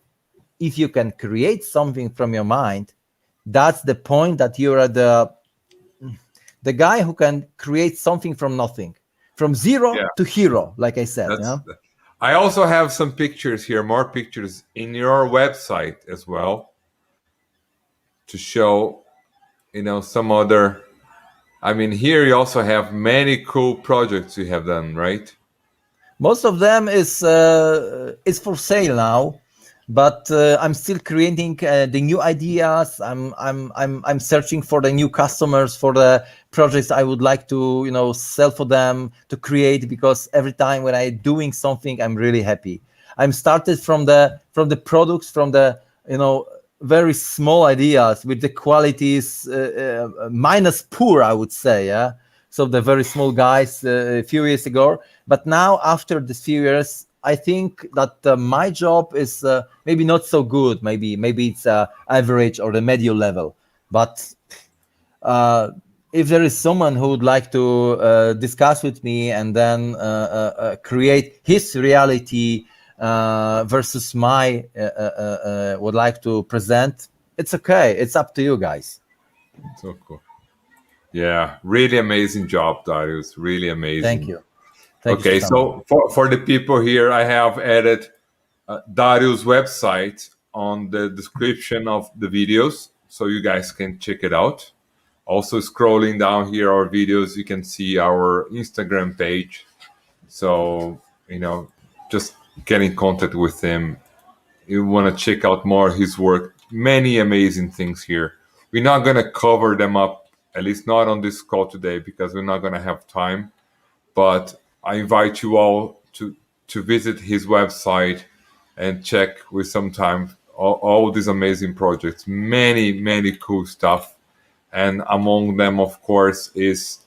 if you can create something from your mind, that's the point, that you are the guy who can create something from nothing, from zero Yeah. to hero, like I said. Yeah. That's. I also have some pictures here, more pictures in your website as well, to show, some other. I mean, here you also have many cool projects you have done, right? Most of them is for sale now, but I'm still creating the new ideas. I'm searching for the new customers for the projects I would like to sell for them, to create, because every time when I'm doing something, I'm really happy. I'm started from the products, from the very small ideas, with the qualities minus poor, I would say, yeah. So the very small guys a few years ago, but now after this few years, I think that my job is maybe not so good. Maybe it's average or the medium level. But if there is someone who would like to discuss with me, and then create his reality versus my would like to present, it's okay. It's up to you guys. So cool. Yeah, really amazing job, Darius. Really Thank amazing. you. Thank you, Okay, Stefano. so for the people here, I have added Darius' website on the description of the videos, so you guys can check it out. Also, scrolling down here our videos, you can see our Instagram page. So, just get in contact with him. You want to check out more of his work. Many amazing things here. We're not going to cover them up, at least not on this call today, because we're not going to have time. But I invite you all to visit his website and check with some time all these amazing projects. Many cool stuff. And among them, of course, is,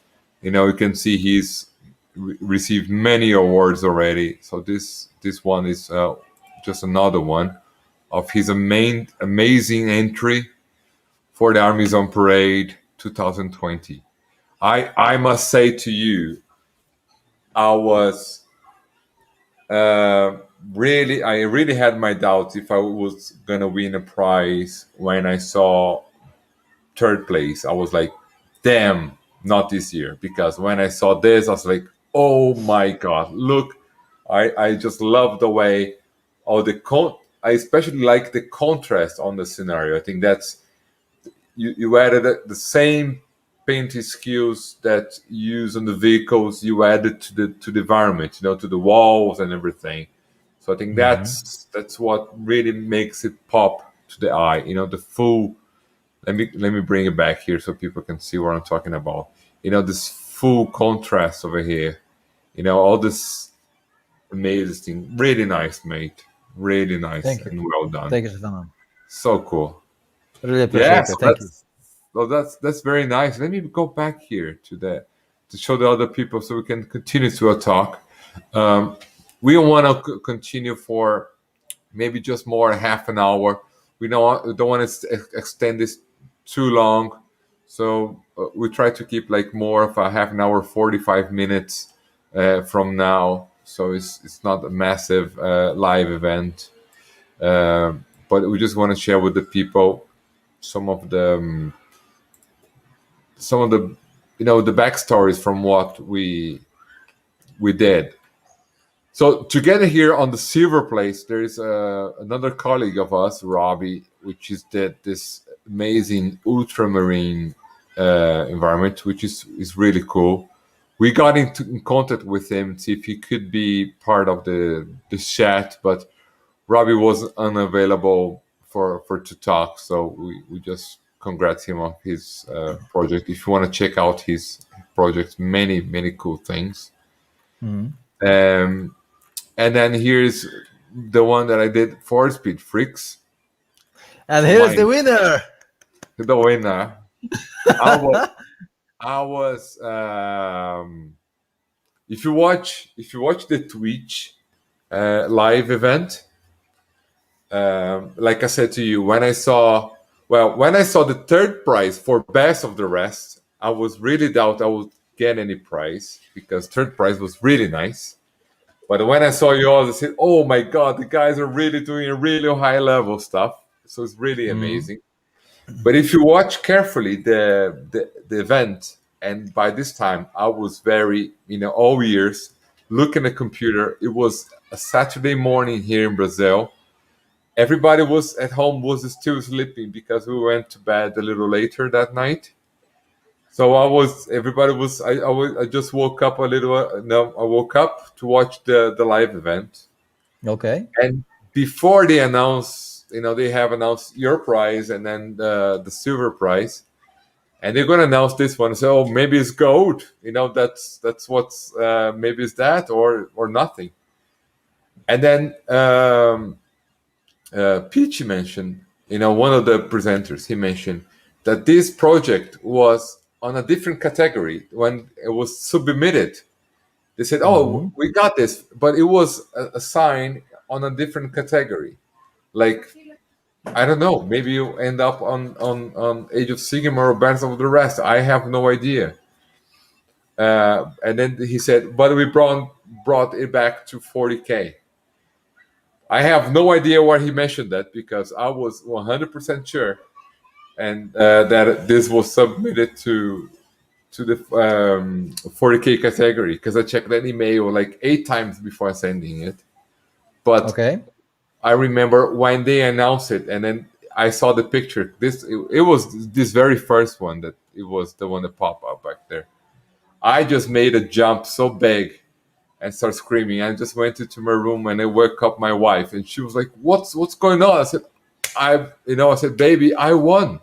you can see he's received many awards already. So this one is just another one of his amazing entry for the Armies on Parade 2020. I must say to you, I was I really had my doubts if I was gonna win a prize when I saw third place. I was like, damn, not this year. Because when I saw this, I was like, oh my god, look, I just love the way all I especially like the contrast on the scenario. I think that's you added the same painting skills that you use on the vehicles, you added to the environment, to the walls and everything. So I think that's what really makes it pop to the eye. The full. Let me bring it back here so people can see what I'm talking about. This full contrast over here. All this amazing, really nice, mate. Really nice Thank you. and well done. Thank you, Stefano. So cool. Really Yeah, appreciate so it. Thank you. that's very nice. Let me go back here to show the other people so we can continue to our talk. We want to continue for maybe just more half an hour. We don't want to extend this too long, so we try to keep like more of a half an hour, 45 minutes from now. So it's not a massive live event, but we just want to share with the people some of the the backstories from what we did. So together here on the silver place, there is another colleague of us, Robbie, which is this amazing ultramarine environment, which is really cool. We got in contact with him to see if he could be part of the chat, but Robbie was unavailable for to talk, so we just congrats him on his project. If you want to check out his project, many cool things. Mhm. And then here's the one that I did for Speed Freaks. And here's the winner. The winner. I was if you watch the Twitch live event, like I said to you, when I saw the third prize for best of the rest, I was really doubt I would get any prize because third prize was really nice. But when I saw yours, I said, "Oh my God, the guys are really doing a really high level stuff." So it's really amazing. But if you watch carefully the event, and by this time I was very, all ears, looking at the computer. It was a Saturday morning here in Brazil. Everybody was at home, was still sleeping because we went to bed a little later that night. So I just woke up a little. No, I woke up to watch the live event. Okay. And before they announce, they have announced your prize and then the silver prize, and they're going to announce this one. So maybe it's gold. That's what's maybe it's that or nothing. And then Peachy mentioned, one of the presenters, he mentioned that this project was on a different category when it was submitted. They said, "Oh, we got this," but it was assigned on a different category. Like, I don't know, maybe you end up on Age of Sigmar or Bands of the Rest. I have no idea. And then he said, "But we brought it back to 40K." I have no idea why he mentioned that because I was 100% sure and that this was submitted to the 40K category because I checked that email like 8 times before sending it. But Okay. I remember when they announced it, and then I saw the picture. It was this very first one that it was the one that popped up back there. I just made a jump so big and started screaming. I just went into my room and I woke up my wife, and she was like, "What's going on?" I said, I said, "Baby, I won.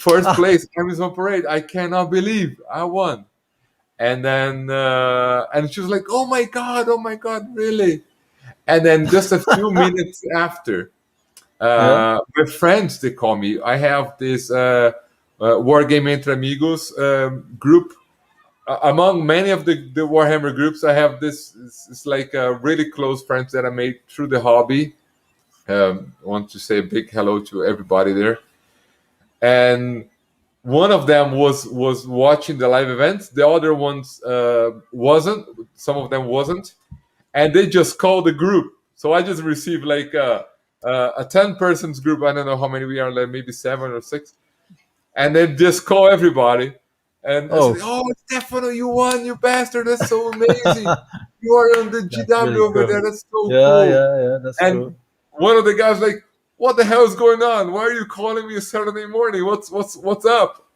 First place, ARMIES on Parade. I cannot believe I won." And then and she was like, oh my god, really?" And then just a few minutes after, my friends, they call me. I have this Wargame Entre Amigos group. Among many of the Warhammer groups, I have this. It's like really close friends that I made through the hobby. I want to say a big hello to everybody there. And one of them was watching the live events. The other ones wasn't. Some of them wasn't, and they just called the group. So I just received like a 10-person's group. I don't know how many we are, like maybe 7 or 6, and then just call everybody. And I said, "Oh, Stefano, you won, you bastard! That's so amazing. You are on the GW really over cool. there. That's so Yeah, cool." yeah, that's And true. one of the guys like, "What the hell is going on? Why are you calling me Saturday morning? What's up?"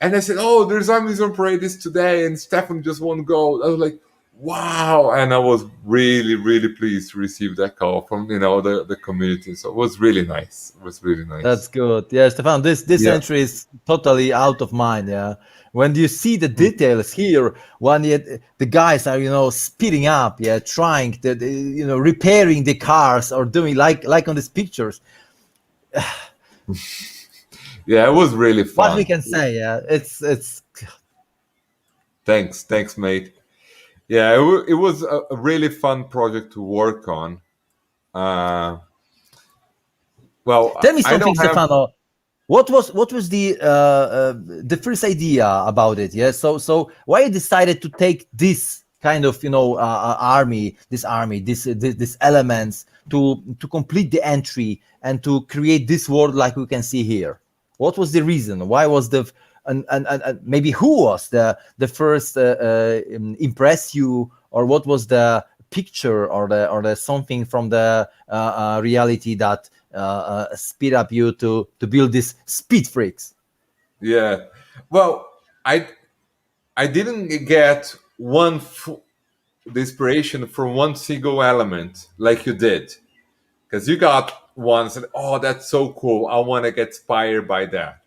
And I said, "Oh, there's ARMIES on Parade this today, and Stefan just won gold." I was like, "Wow!" And I was really, really pleased to receive that call from the community. So it was really nice. It was really nice. That's good. Yeah, Stefan, this Yeah. entry is totally out of mind. Yeah, when you see the details here, when the guys are speeding up, yeah, trying repairing the cars or doing like on these pictures. Yeah, it was really fun. What we can say, yeah, it's. Thanks, mate. Yeah, it was a really fun project to work on. Well, Tell me I something, don't have. Stefano. What was the first idea about it? Yeah, so why you decided to take this kind of army, this elements to complete the entry and to create this world like we can see here? What was the reason? Why was and maybe who was the first impress you, or what was the picture or the something from the reality that speed up you to build these speed freaks? Yeah. Well, I didn't get the inspiration from one single element like you did, because you got one and said, "Oh, that's so cool! I want to get inspired by that."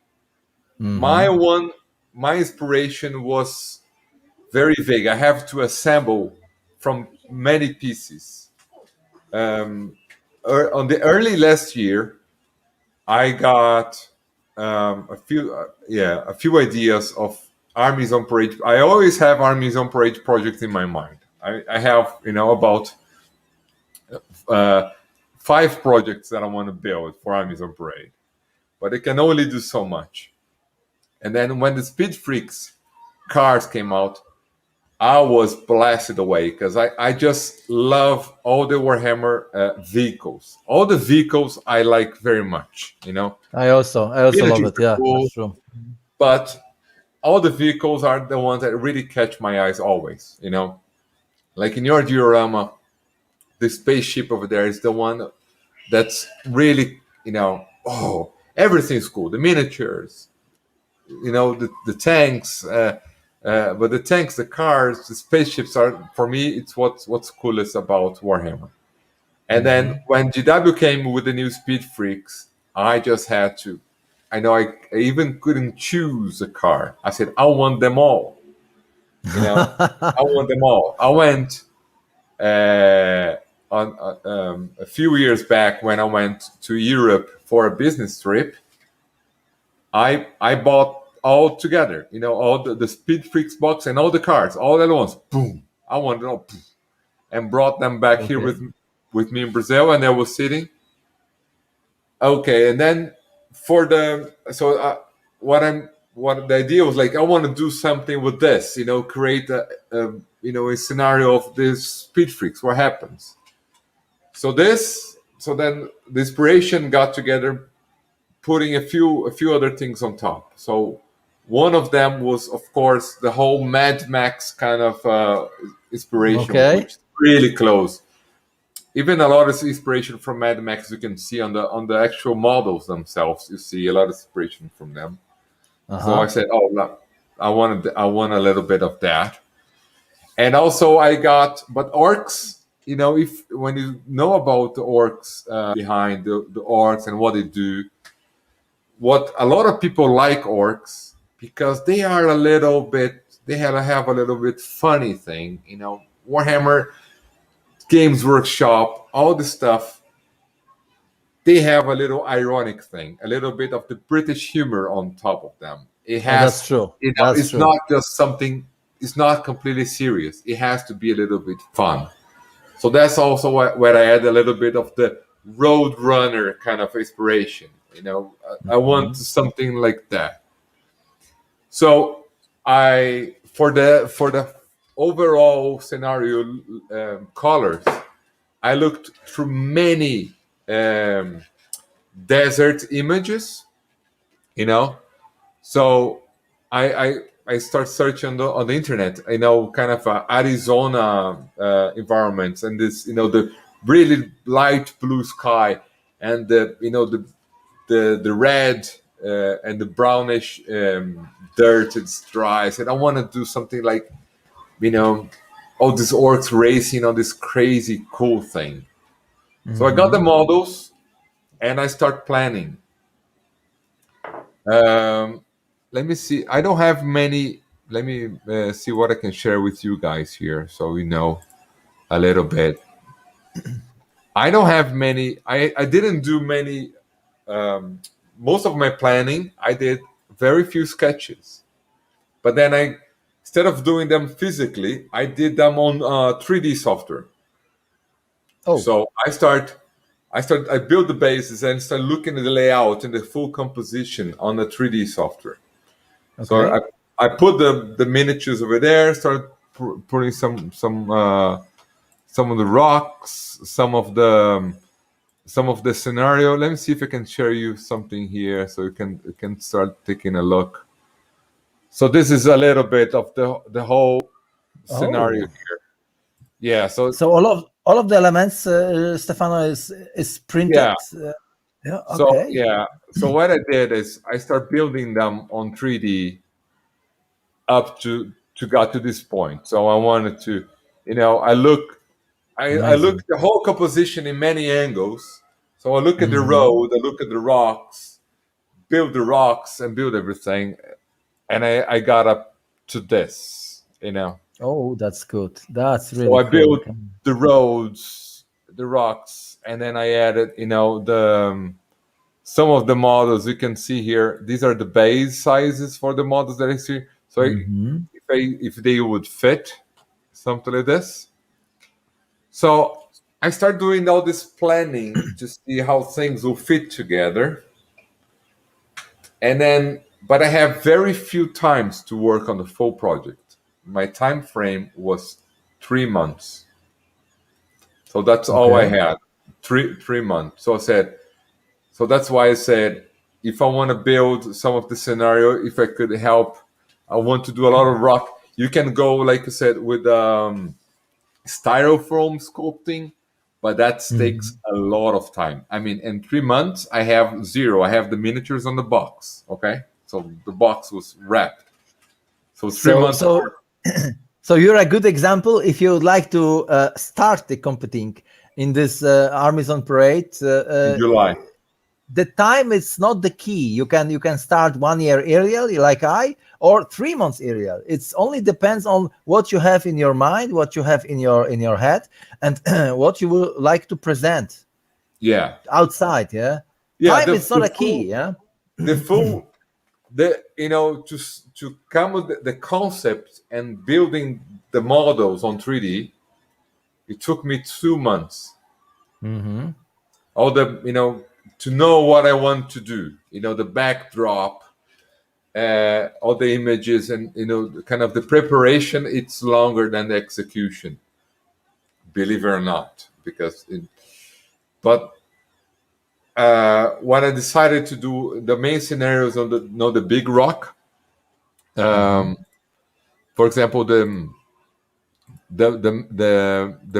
My Mhm. one, my inspiration was very vague. I have to assemble from many pieces. On the early last year, I got a few ideas of armies on parade. I always have armies on parade projects in my mind. I have about uh, 5 projects that I want to build for armies on parade, but it can only do so much. And then when the Speed Freaks cars came out, I was blasted away because I just love all the Warhammer vehicles. All the vehicles I like very much. I also love Miniatures it. are Yeah, cool, that's true. but all the vehicles are the ones that really catch my eyes always. Like in your diorama, the spaceship over there is the one that's really, oh, everything's cool. The miniatures, the tanks, but the tanks, the cars, the spaceships are, for me, it's what's coolest about Warhammer. And then when GW came with the new Speed Freaks, I just had to. I even couldn't choose a car. I said, I want them all. I want them all. I went on a few years back when I went to Europe for a business trip. I bought all together, all the Speed Freaks box and all the cars, all at once. Boom! I wanted all, boom, and brought them back here Okay. with me in Brazil, and I was sitting. Okay, and then for the so what the idea was like, I want to do something with this, create a scenario of this Speed Freaks. What happens? So then the inspiration got together, putting a few other things on top. So one of them was, of course, the whole Mad Max kind of inspiration, Okay. which is really close. Even a lot of inspiration from Mad Max you can see on the actual models themselves. You see a lot of inspiration from them. So I Uh-huh. said, "Oh, no, I want a little bit of that." And also I got, but orcs. If when you know about the orcs behind the orcs and what they do, what a lot of people like orcs because they are a little bit. They have a little bit funny thing. Warhammer Games Workshop, all the stuff, they have a little ironic thing, a little bit of the British humor on top of them. It That's has, true. That's it's true. not just something, it's not completely serious. It has to be a little bit fun. So that's also where I add a little bit of the Road Runner kind of inspiration. I want Mhm. something like that. So for the overall scenario colors, I looked through many um, desert images, you know. So I start searching on the internet, kind of Arizona environments, and this, the really light blue sky, and the red and the brownish dirt. It's dry. I said I want to do something like, you know all these orcs racing on this crazy cool thing. So I got the Mhm. models and I start planning. Um, Let me see. I don't have many. Let me see what I can share with you guys here, so we know a little bit. I don't have many. I didn't do many. Most of my planning, I did very few sketches. But then instead of doing them physically, I did them on 3D software. Oh, So I built the bases and start looking at the layout and the full composition on the 3D software. So okay. I put the miniatures over there, started putting some of the rocks, some of the scenario. Let me see if I can share you something here so you can start taking a look. So this is a little bit of the whole scenario Oh, here. yeah. So So all of the elements, Stefano, is printed. yeah. Yeah. So Okay. yeah. So what I did is I start building them on 3D up to got to this point. So I wanted to, I look Amazing. at the whole composition in many angles. So I look at the Hmm. road, I look at the rocks, build the rocks and build everything, and I got up to this. Oh, that's good. That's So really I cool. built the roads, the rocks, and then I added, the some of the models you can see here. These are the base sizes for the models that I see. So Hmm. if they would fit something like this. So I start doing all this planning to see how things will fit together. And then, but I have very few times to work on the full project. My time frame was 3 months. So that's all I Okay. had. Three months. So I said, so that's why I said, if I want to build some of the scenario, if I could help, I want to do a lot of rock. You can go, like I said, with styrofoam sculpting, but that takes Hmm. a lot of time. I mean, in 3 months, I have zero. I have the miniatures on the box. Okay, so the box was wrapped. So three So months. so so you're a good example. If you would like to start the competing in this Armies on Parade, In July. the time is not the key. You can start 1 year earlier, like I, or 3 months earlier. It's only depends on what you have in your mind, what you have in your head, and what you would like to present Yeah, outside. Yeah, yeah. time The is not the a key. full Yeah. the full the to come with the concept and building the models on 3D. It took me 2 months. Hmm. All the to know what I want to do. The backdrop, all the images, and kind of the preparation. It's longer than the execution, believe it or not. But what I decided to do, the main scenarios on the big rock. Hmm. Um, for example, the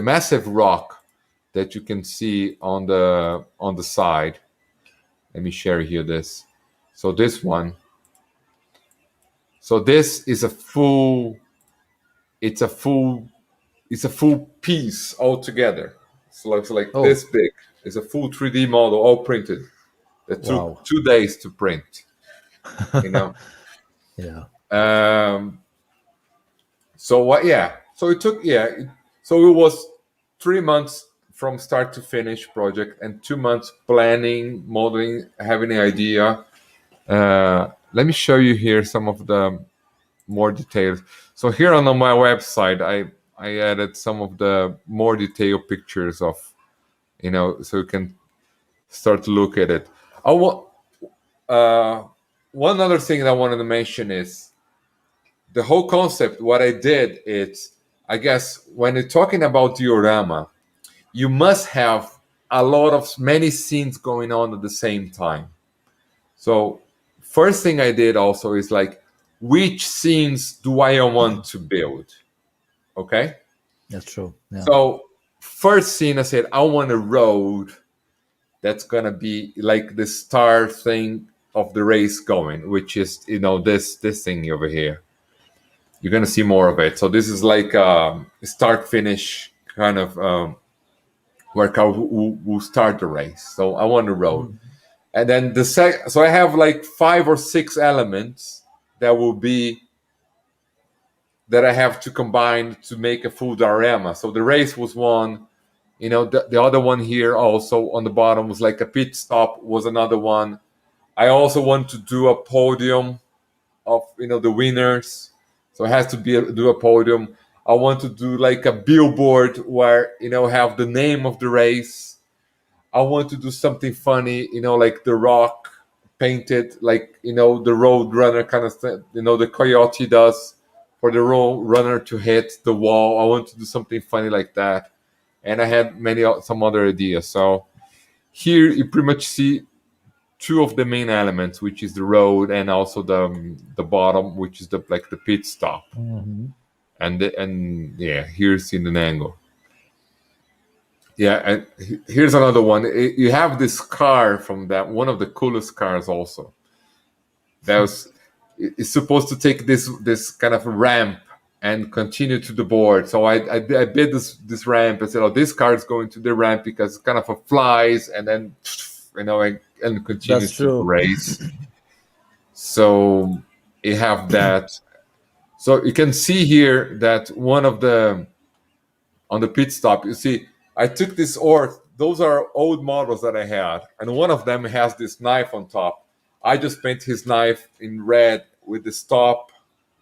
massive rock that you can see on the side. Let me share here this. So this one. So this is a full. It's a full. It's a full piece altogether. So it's like Oh, this big. It's a full 3D model, all printed. That took wow. 2 days to print. You know. Yeah. Um, so what? Yeah. So it took. Yeah. So it was 3 months from start to finish project, and 2 months planning, modeling, having an idea. Let me show you here some of the more details. So here on my website, I added some of the more detailed pictures of, so you can start to look at it. I want one other thing that I wanted to mention is the whole concept. What I did is, I guess, when you're talking about diorama, you must have a lot of many scenes going on at the same time. So first thing I did also is like, which scenes do I want to build? Okay. That's true. Yeah. So first scene I said I want a road that's gonna be like the star thing of the race going, which is this thing over here. You're gonna see more of it. So this is like start finish kind of workout who start the race. So I want a road. Mhm. And then so I have like 5 or 6 elements that will be that I have to combine to make a full diorama. So the race was one. The other one here also on the bottom was like a pit stop was another one. I also want to do a podium of the winners. So it has to do a podium. I want to do like a billboard where have the name of the race. I want to do something funny, like the rock painted, like the road runner kind of thing, the coyote does for the road runner to hit the wall. I want to do something funny like that, and I had some other ideas. So here you pretty much see two of the main elements, which is the road and also the bottom, which is the pit stop, Mhm. and yeah, here's in an angle. Yeah, and here's another one. You have this car from that, one of the coolest cars also. That was it's supposed to take this kind of ramp and continue to the board. So I bid this ramp and said, oh, this car is going to the ramp because it's kind of a flies and then and That's continues to the true. race. So you have that. So you can see here that one of the on the pit stop, you see, I took this ore. Those are old models that I had, and one of them has this knife on top. I just paint his knife in red with the stop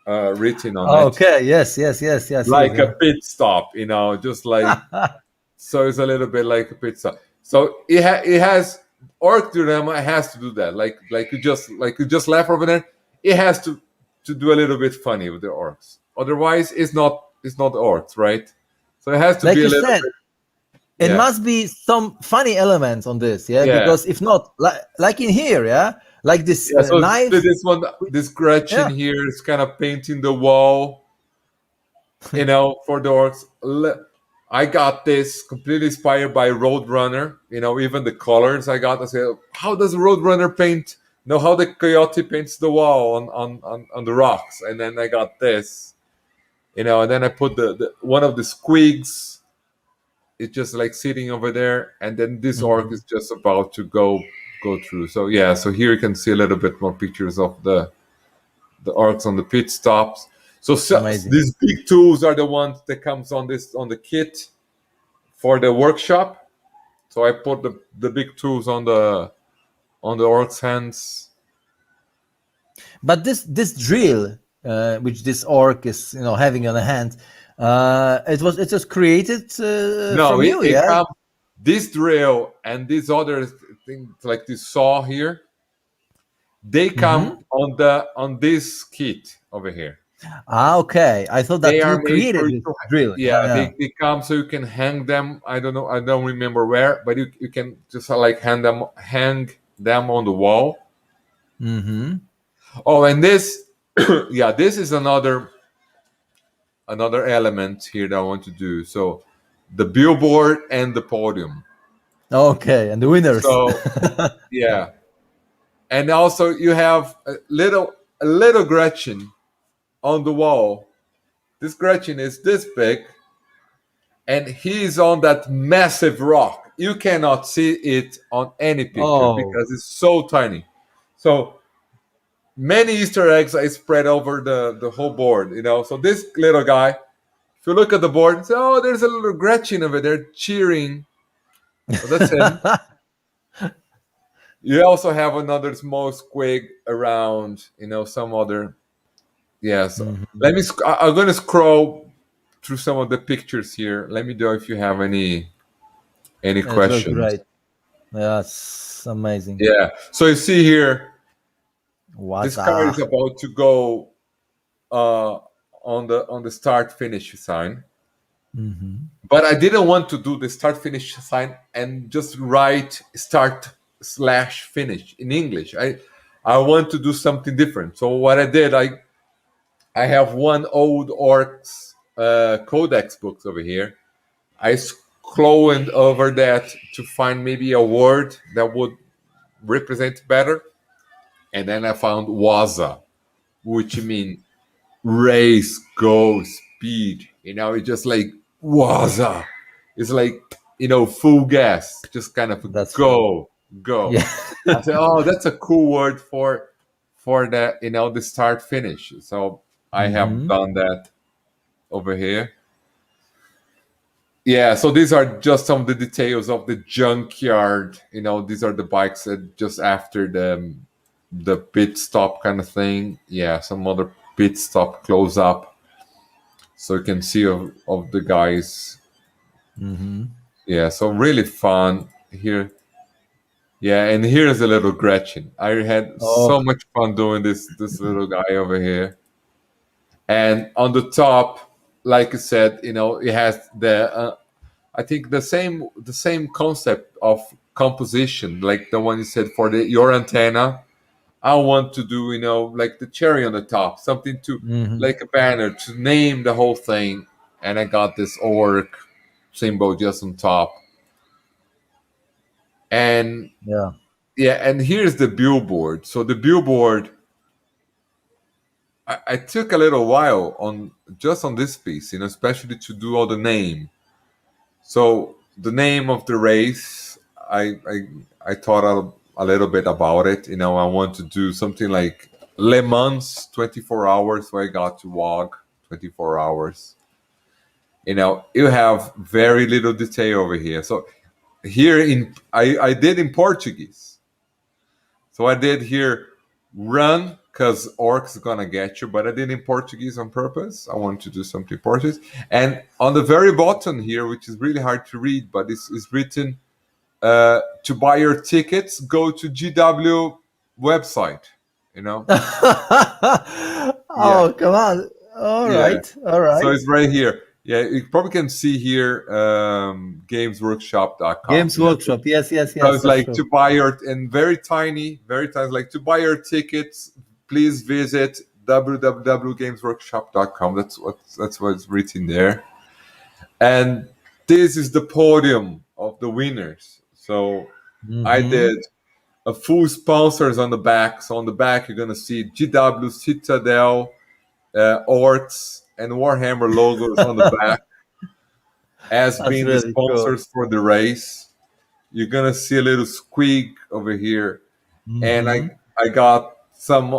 written on it, Okay. Yes. Yes. Yes. Yes. like a Yes. pit stop, just like Yeah. so. It's a little bit like a pit stop. So it has orc dilemma. It has to do that, like you just left over there. It has to do a little bit funny with the orcs. Otherwise, it's not orcs, right? So it has to Like be a you little said, bit, it yeah, must be some funny elements on this, yeah. yeah, Because if not, like in here, yeah, like this yeah. So knife. this one, this Gretchen Yeah. here is kind of painting the wall, for the orcs. I got this completely inspired by Roadrunner. Even the colors I got. I said, how does Roadrunner paint? How the coyote paints the wall on the rocks, and then I got this. And then I put the one of the squigs. It's just like sitting over there, and then this orc Mhm. is just about to go through. So yeah, so here you can see a little bit more pictures of the orcs on the pit stops. So Amazing. these big tools are the ones that comes on the kit for the workshop. So I put the big tools on the orc's hands. But this drill, which this orc is, having on the hand, it was created No, from it, you, it yeah. comes this drill and these other things like this saw here. They Hmm. come on this kit over here. Ah, okay. I thought They that are you made for created you this to, drill. yeah, Yeah, yeah. they come so you can hang them. I don't know, I don't remember where, but you can just like hang them on the wall. Hmm. Oh, and this, yeah, this is another element here that I want to do. So the billboard and the podium. Okay, and the winners. So yeah, and also you have a little Gretchen on the wall. This Gretchen is this big, and he's on that massive rock. You cannot see it on any picture Oh. because it's so tiny. So many Easter eggs are spread over the whole board. So this little guy, if you look at the board, say, oh, there's a little Gretchen over there cheering. So that's him. You also have another small squig around, some other. Yeah, so Mhm. let me. I'm going to scroll through some of the pictures here. Let me know if you have any It was questions. great. That's amazing. Yeah. So you see here, this car Waza. is about to go uh, on the start finish sign. Hmm. But I didn't want to do the start finish sign and just write start/finish in English. I want to do something different. So what I did, I have one old Orcs codex books over here. I scrolled over that to find maybe a word that would represent better, and then I found Waza, which means race, go, speed. It's just like Waza. It's like full gas, just kind of That's true. go. Yeah. I said, oh, that's a cool word for that, the start finish. So I have Hmm. done that over here. Yeah, so these are just some of the details of the junkyard. These are the bikes that just after the pit stop kind of thing. Yeah, some other pit stop close up, so you can see of the guys. Hmm. Yeah, so really fun here. Yeah, and here's a little Gretchen. I had Oh. so much fun doing this little guy over here. And on the top, like I said, it has I think the same concept of composition, like the one you said for your antenna. I want to do, like the cherry on the top, something to Hmm. like a banner to name the whole thing. And I got this orc symbol just on top. And Yeah. yeah, and here's the billboard. So the billboard, I took a little while on just on this piece, especially to do all the name. So the name of the race, I thought a little bit about it. I want to do something like Le Mans 24 hours, so I got to walk 24 hours. You have very little detail over here. So here I did in Portuguese. So I did here run because orcs gonna get you, but I did in Portuguese on purpose. I wanted to do something Portuguese. And on the very bottom here, which is really hard to read, but it's written to buy your tickets, go to GW website. Yeah, Oh, come on. All yeah. right. All So right. it's right here. Yeah, you probably can see here gamesworkshop.com. Games Workshop. Yes, yes, So yes, it's that's like true. to buy your and very tiny, like to buy your tickets, please visit www.gamesworkshop.com. That's what's written there. And this is the podium of the winners. So I Mm-hmm. did a full sponsors on the back. So on the back you're gonna see GW, Citadel, Orcs, and Warhammer logos on the back as That's being the really cool. sponsors for the race. You're gonna see a little squeak over here, and I Mm-hmm. I got some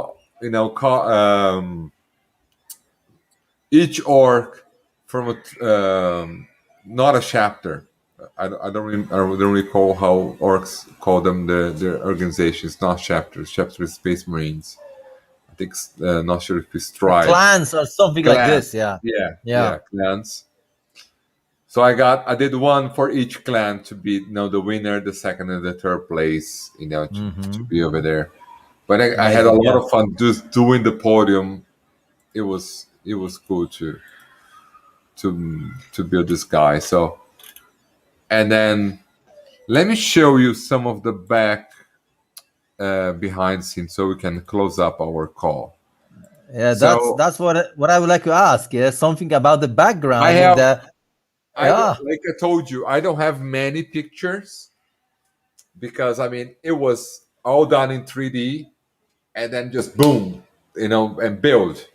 each orc from not a chapter. I don't recall how orcs call them their organizations. Not chapters. Chapter is Space Marines. I think not sure if it's tribes. Clans or something like Clans. this. Yeah. Yeah, Yeah. yeah, clans. So I did one for each clan to be the winner, the second and the third place, to Mm-hmm. be over there. But I had a Amazing. lot Yeah. of fun just doing the podium. It was cool to build this guy. So, and then let me show you some of the back behind scenes so we can close up our call. Yeah. That's So that's what I would like to ask. Yeah. Something about the I background in have the. I don't Yeah. like I told you I don't have many pictures because it was all done in 3D and then just boom, and build.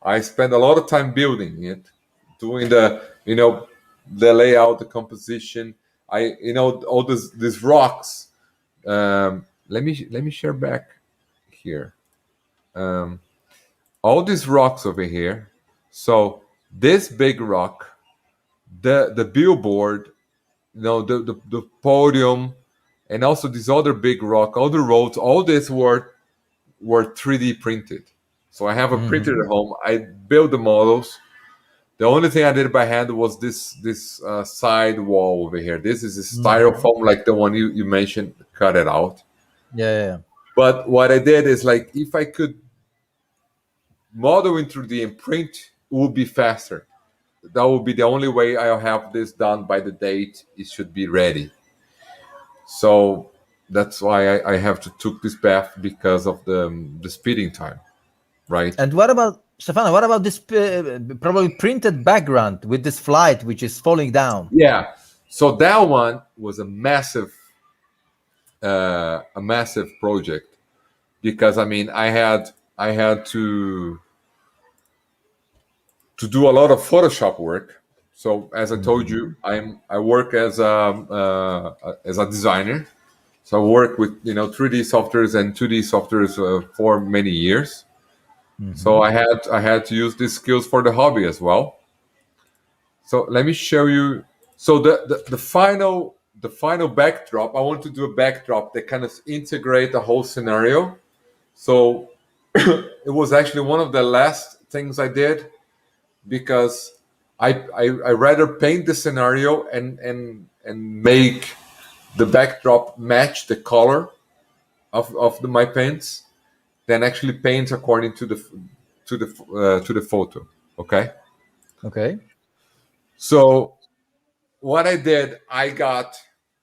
I spent a lot of time building it, doing the layout, the composition. All these rocks. Let me share back here. Um, all these rocks over here. So this big rock, the billboard, the podium, and also this other big rock, all the roads, all this were 3D printed. So I have a printer Mm-hmm. at home. I built the models. The only thing I did by hand was this side wall over here. This is a Mm-hmm. styrofoam, like the one you mentioned. Cut it out. Yeah. Yeah. But what I did is like if I could model in 3D and print, it would be faster. That would be the only way I'll have this done by the date it should be ready. So that's why I have to took this path because of the speeding time, right? And what about Stefano? What about this probably printed background with this flight which is falling down? Yeah. So that one was a massive project because I had to do a lot of Photoshop work. So as I told you, Mhm. I work as a designer. So I work with 3D softwares and 2D softwares for many years. So Mhm. I had to use these skills for the hobby as well. So let me show you. So the final backdrop. I want to do a backdrop that kind of integrate the whole scenario. So it was actually one of the last things I did because I rather paint the scenario and make the backdrop match the color of my paints than actually paint according to the photo. Okay, Okay. so what I did, I got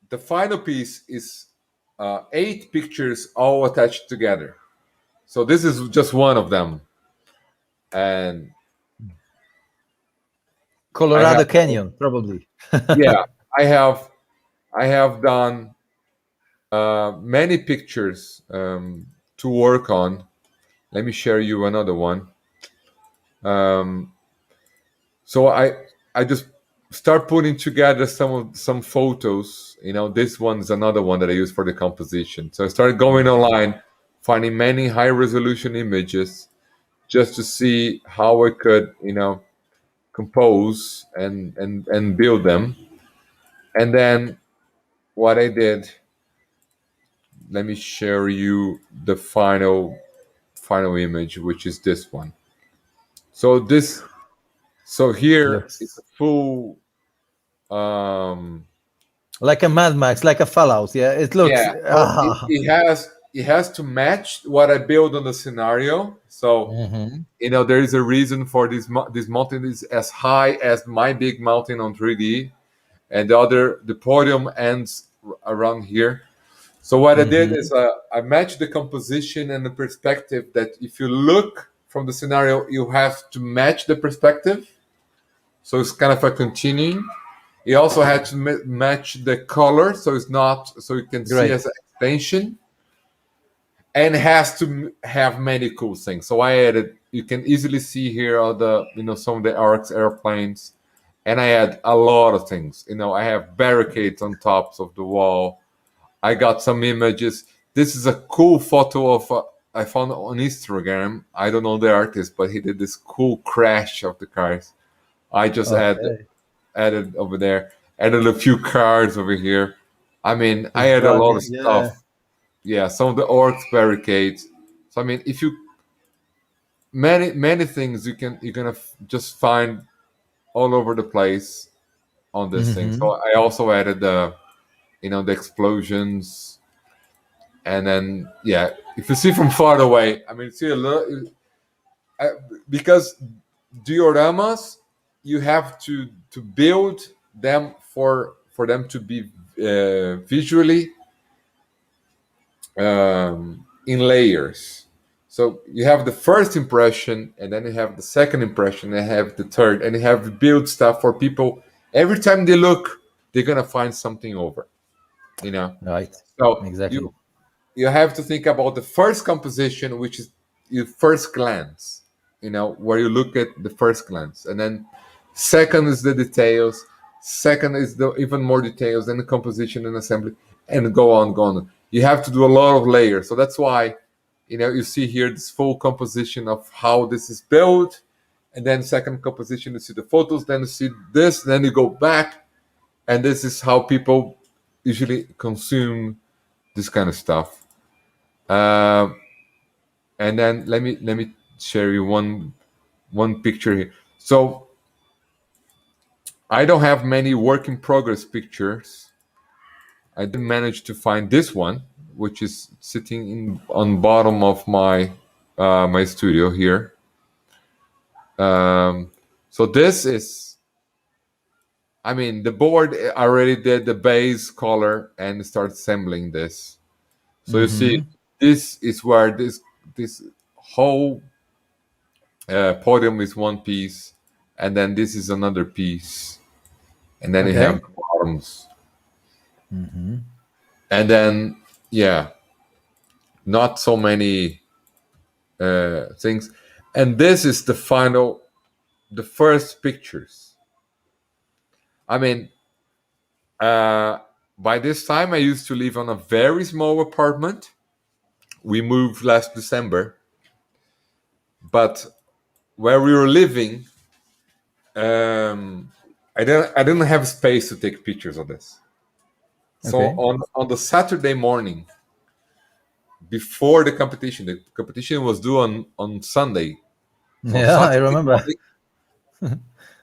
the final piece is 8 pictures all attached together. So this is just one of them, and I have Colorado Canyon, probably. yeah, I have done many pictures to work on. Let me share you another one. So I just start putting together some photos. This one's another one that I use for the composition. So I started going online, finding many high resolution images just to see how I could, compose and build them. And then what I did, let me share you the final image, which is this one. So here is Looks a full um like a Mad Max, like a Fallout. Yeah, it looks. yeah. So it has to match what I build on the scenario. So Mhm. there is a reason for this mountain is as high as my big mountain on 3D, and the podium ends around here. So what I did Mhm. is I matched the composition and the perspective. That if you look from the scenario, you have to match the perspective. So it's kind of a continuing. You also had to match the color, so it's not so you can see as Great. an extension, and it has to have many cool things. So I added. You can easily see here all the some of the ARC's airplanes, and I add a lot of things. I have barricades on tops of the wall. I got some images. This is a cool photo of I found on Instagram. I don't know the artist, but he did this cool crash of the cars. I just Okay. added over there. Added a few cards over here. I mean, I Just had a lot of dragging. Yeah. stuff. Yeah, some of the orcs barricades. So I mean, if you many things you're gonna just find all over the place on this thing. So Mhm. I also added the explosions. And then, yeah, if you see from far away, I mean, see a little because dioramas, you have to build them for them to be visually in layers. So you have the first impression, and then you have the second impression, and have the third, and you have build stuff for people. Every time they look, they're gonna find something over. You know. Right. So Exactly. you have to think about the first composition, which is your first glance, where you look at the first glance. And then second is the details. Second is the even more details, then the composition and assembly, and go on. You have to do a lot of layers. So that's why, you see here this full composition of how this is built. And then second composition, you see the photos, then you see this, then you go back. And this is how people usually consume this kind of stuff. Uh, and then let me share you one picture here. So I don't have many work in progress pictures. I did manage to find this one, which is sitting on bottom of my studio here. So this is, I mean, the board already did the base color and start assembling this. So you see, Mhm. this is where this whole podium is one piece, and then this is another piece, and then you have Okay. the bottoms, Mhm. and then yeah, not so many things, and this is the first pictures. I mean, uh, by this time I used to live on a very small apartment. We moved last December, but where we were living, um, I didn't have space to take pictures of this. So Okay. on the Saturday morning before the competition was due on Sunday. So Yeah, I Saturday remember. morning,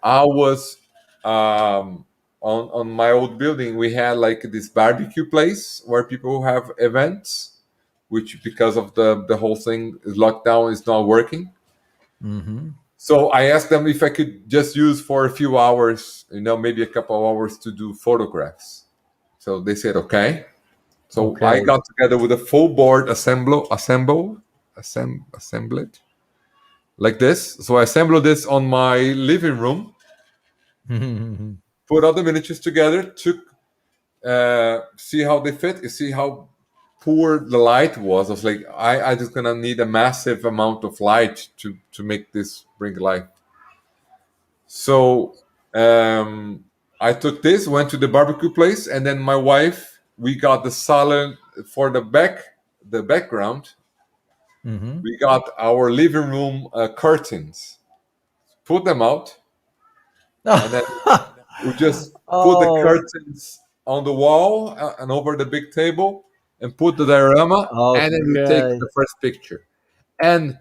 I was on my old building. We had like this barbecue place where people have events, which because of the whole thing is locked down is not working. Mhm. So I asked them if I could just use for a few hours, maybe a couple of hours to do photographs. So they said okay. So I Okay. got together with a full board assembled like this. So I assembled this on my living room, put all the miniatures together, took see how they fit, you see how poor the light was, I was like, I just gonna need a massive amount of light to make this bring light. So I took this, went to the barbecue place, and then my wife, we got the solid for the background. Mm-hmm. We got our living room curtains, put them out, and then we just put the Oh, curtains on the wall and over the big table, and put the diorama, and then we take okay. the first picture. And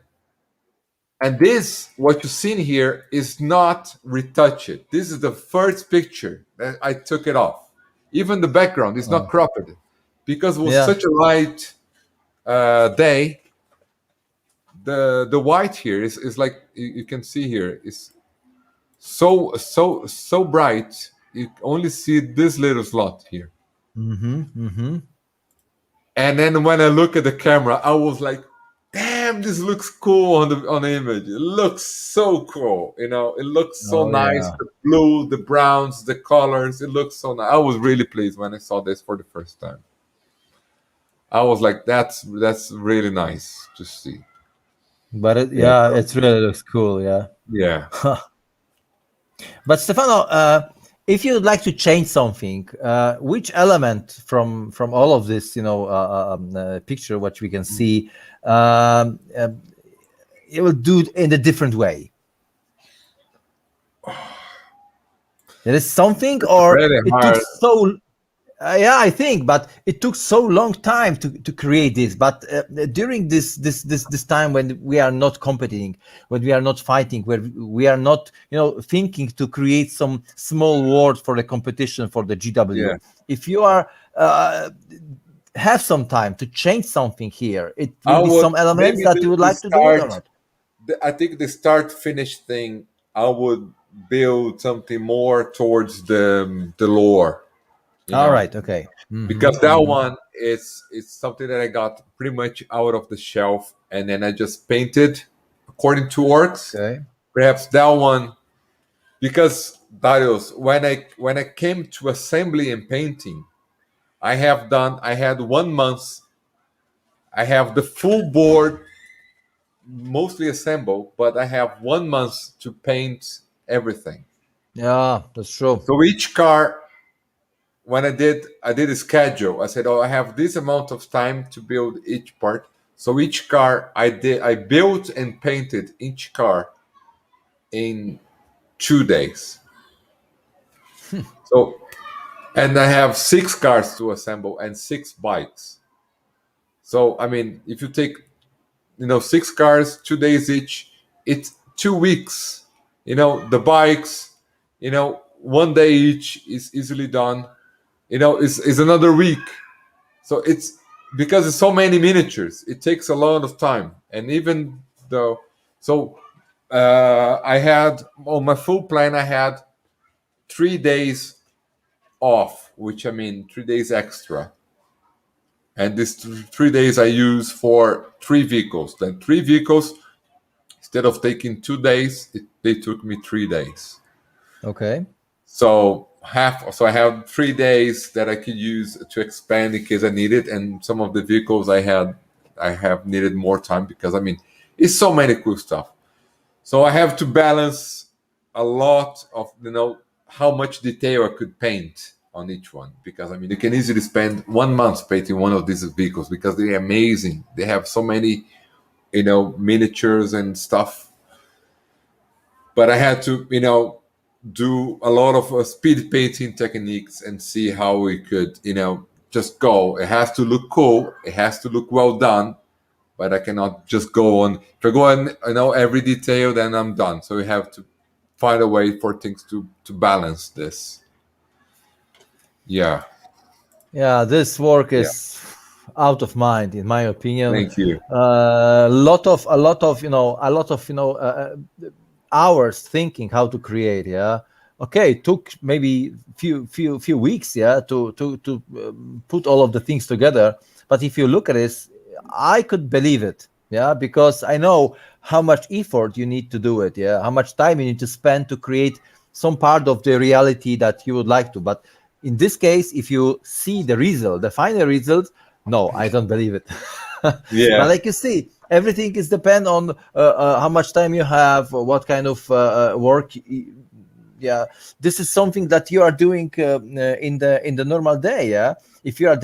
this, what you've seen here, is not retouched. This is the first picture that I took it off. Even the background is not Oh, cropped because it was yeah. such a light day. The white here is like you can see here is so bright. You only see this little slot here. Mm-hmm. Mm-hmm. And then when I look at the camera, I was like, "Damn, this looks cool on the image. It looks so cool. It looks so Oh, nice. yeah. The blue, the browns, the colors. It looks so nice." I was really pleased when I saw this for the first time. I was like, "That's really nice to see." But Yeah, yeah, so, it really looks cool. Yeah. yeah. But Stefano, if you would like to change something, which element from all of this, picture, what we can see, it will do it in a different way? There is something, It's or really it took hard. so. Yeah, I think, but it took so long time to create this. But during this time when we are not competing, when we are not fighting, where we are not thinking to create some small world for the competition for the GW. Yeah. If you are have some time to change something here, it I will be would some elements maybe that you would the like to do it or start. not. I think the start finish thing. I would build something more towards the lore. You All know, right. Okay. Hmm. because that Hmm. one is it's something that I got pretty much out of the shelf, and then I just painted according to orcs. Okay. Perhaps that one, because Darius, when I came to assembly and painting, I had 1 month. I have the full board mostly assembled, but I have 1 month to paint everything. Yeah, that's true. So each car, when I did a schedule. I said, "Oh, I have this amount of time to build each part." So each car I built and painted each car in 2 days. So, and I have 6 cars to assemble and 6 bikes. So I mean, if you take 6 cars, 2 days each, it's 2 weeks. The bikes, one day each is easily done. Is another week. So it's because it's so many miniatures, it takes a lot of time. And even though, so I had on my full plan, I had 3 days off, which I mean 3 days extra. And this 3 days I use for 3 vehicles. Then 3 vehicles, instead of taking 2 days, they took me 3 days. Okay. So I have 3 days that I could use to expand in case I need it, and some of the vehicles I have needed more time because I mean it's so many cool stuff. So I have to balance a lot of how much detail I could paint on each one, because I mean you can easily spend 1 month painting one of these vehicles because they're amazing. They have so many miniatures and stuff. But I had to do a lot of speed painting techniques and see how we could just go. It has to look cool, it has to look well done, but I cannot just go on. If I go on every detail, then I'm done. So we have to find a way for things to balance this. Yeah. Yeah, this work Yeah. is out of mind, in my opinion. Thank you. A lot of hours thinking how to create. Yeah, okay, it took maybe few weeks. Yeah, to put all of the things together. But if you look at this, I could believe it. Yeah, because I know how much effort you need to do it. Yeah, how much time you need to spend to create some part of the reality that you would like to. But in this case, if you see the result, the final result, No, I don't believe it. But Yeah, like you see, everything is depend on how much time you have, or what kind of work. Yeah, this is something that you are doing in the normal day. Yeah, if you are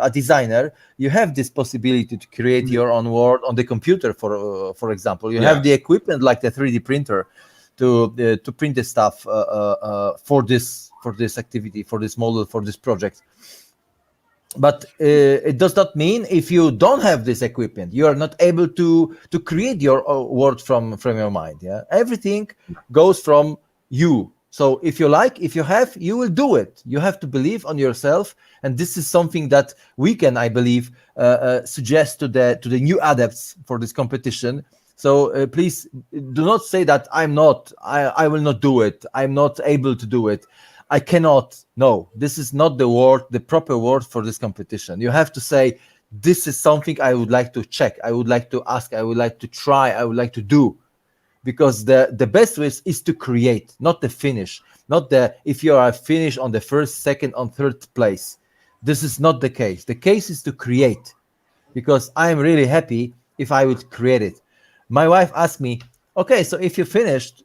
a designer, you have this possibility to create your own world on the computer. For example, you have yeah, the equipment like the 3D printer to print the stuff for this activity, for this model, for this project. But it does not mean if you don't have this equipment you are not able to create your world from your mind. Yeah, everything goes from you. So if you like, if you have, you will do it. You have to believe on yourself, and this is something that we can, I believe, suggest to the new adepts for this competition. So please do not say that I will not do it, I'm not able to do it, I cannot. No, this is not the proper word for this competition. You have to say, this is something I would like to check, I would like to ask, I would like to try, I would like to do. Because the best way is to create, not the finish. Not the if you are finished on the first, second, on third place. This is not the case. The case is to create, because I'm really happy if I would create it. My wife asked me, "Okay, so if you finished,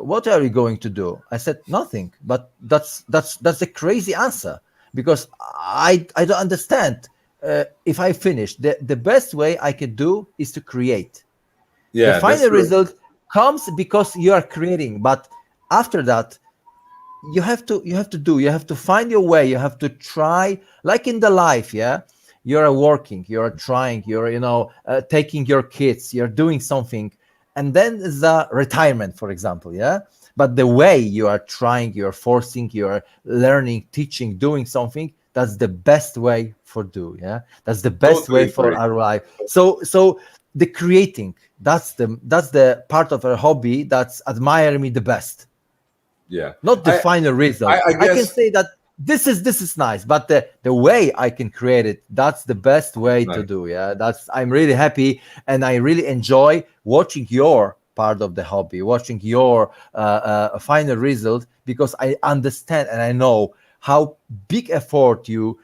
what are you going to do?" I said, "Nothing." But that's a crazy answer, because I don't understand. If I finish, the best way I can do is to create. The yeah. That's final true. result comes because you are creating, but after that you have to find your way, you have to try, like in the life. Yeah, you're working, you're trying, you're taking your kids, you're doing something, and then the retirement, for example. Yeah, but the way you are trying, you're forcing, you're learning, teaching, doing something, that's the best way for do. Yeah, that's the best way Totally for agree. our life. So the creating, that's the part of our hobby that's admire me the best, Yeah, not the I, final result. I I can guess say that this is nice, but the way I can create it, that's the best way to nice. do. Yeah, I'm really happy, and I really enjoy watching your part of the hobby, watching your final result, because I understand and I know how big effort you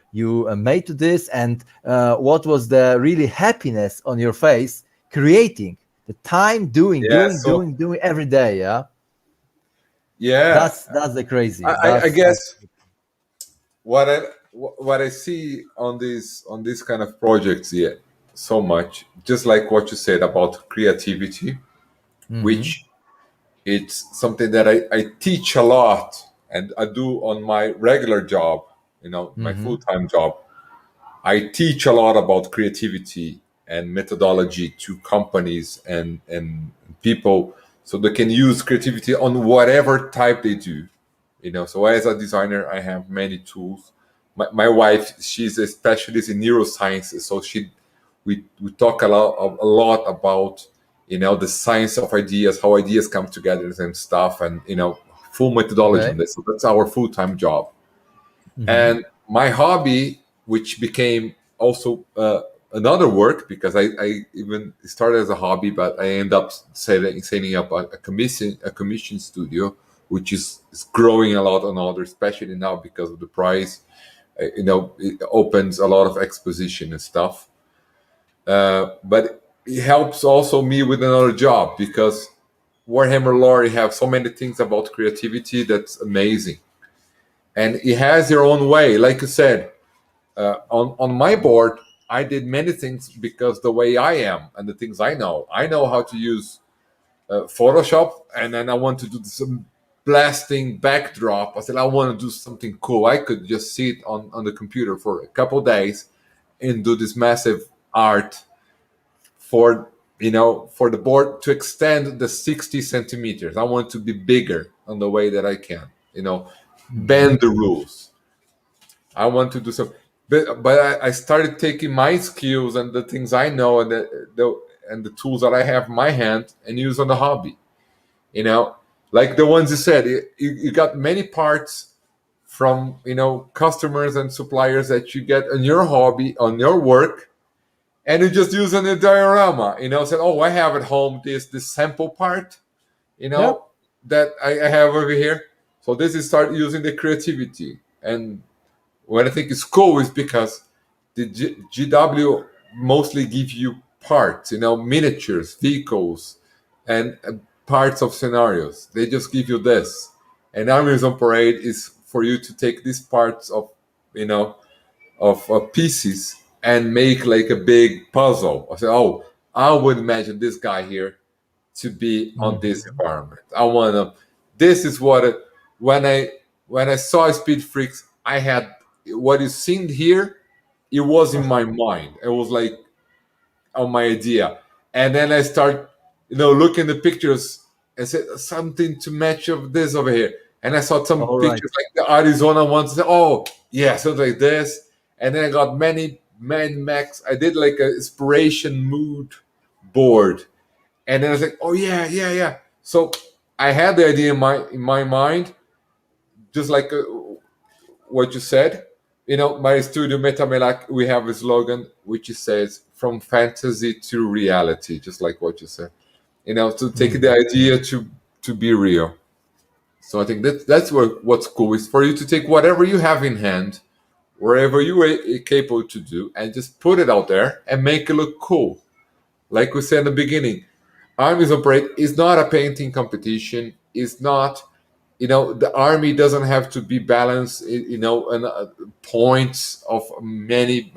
made to this, and what was the really happiness on your face creating, the time doing Yeah, doing so doing doing every day. Yeah, yeah, that's the crazy. I That's guess what I see on these kind of projects, yeah, so much, just like what you said about creativity, hmm which it's something that I teach a lot and I do on my regular job, my hmm full-time job. I teach a lot about creativity and methodology to companies and people, so they can use creativity on whatever type they do. So as a designer, I have many tools. My wife, she's a specialist in neuroscience, so we talk a lot about the science of ideas, how ideas come together and stuff, and full methodology on okay. this. So that's our full-time job. hmm And my hobby, which became also another work, because I even started as a hobby, but I end up setting up a commission studio, which is growing a lot on order, especially now because of the price. It opens a lot of exposition and stuff. But it helps also me with another job, because Warhammer lore, you have so many things about creativity that's amazing, and it has your own way. Like you said, on my board, I did many things because the way I am and the things I know how to use Photoshop, and then I want to do some blasting backdrop. I said I want to do something cool. I could just sit on the computer for a couple days and do this massive art for the board to extend the 60 centimeters. I want to be bigger on the way that I can, hmm bend the rules. I want to do some, but I started taking my skills and the things I know, and the tools that I have in my hand, and use on the hobby. You know, like the ones you said, you got many parts from customers and suppliers that you get on your hobby, on your work, and you just use in a diorama. Said, oh, I have at home this sample part, Yeah. that I have over here. So this is start using the creativity. And what I think is cool is because GW mostly give you parts, miniatures, vehicles, and parts of scenarios. They just give you this. And Armies on Parade is for you to take these parts of, pieces and make like a big puzzle. I say, oh, I would imagine this guy here to be on this environment. I want to. This is what when I saw Speed Freaks, I had what you seen here. It was in my mind. It was like on my idea, and then I start, looking the pictures and said something to match of this over here, and I saw some All right. pictures like the Arizona ones. Said, oh yeah, something like this, and then I got many Max. I did like an inspiration mood board, and then I was like, oh yeah, yeah, yeah. So I had the idea in my mind, just like what you said. My studio metalmerak, we have a slogan which says "From fantasy to reality," just like what you said. To take the idea to be real. So I think that's what's cool is for you to take whatever you have in hand, wherever you are capable to do, and just put it out there and make it look cool. Like we said in the beginning, Armies on Parade is not a painting competition. It's not, the army doesn't have to be balanced, and points of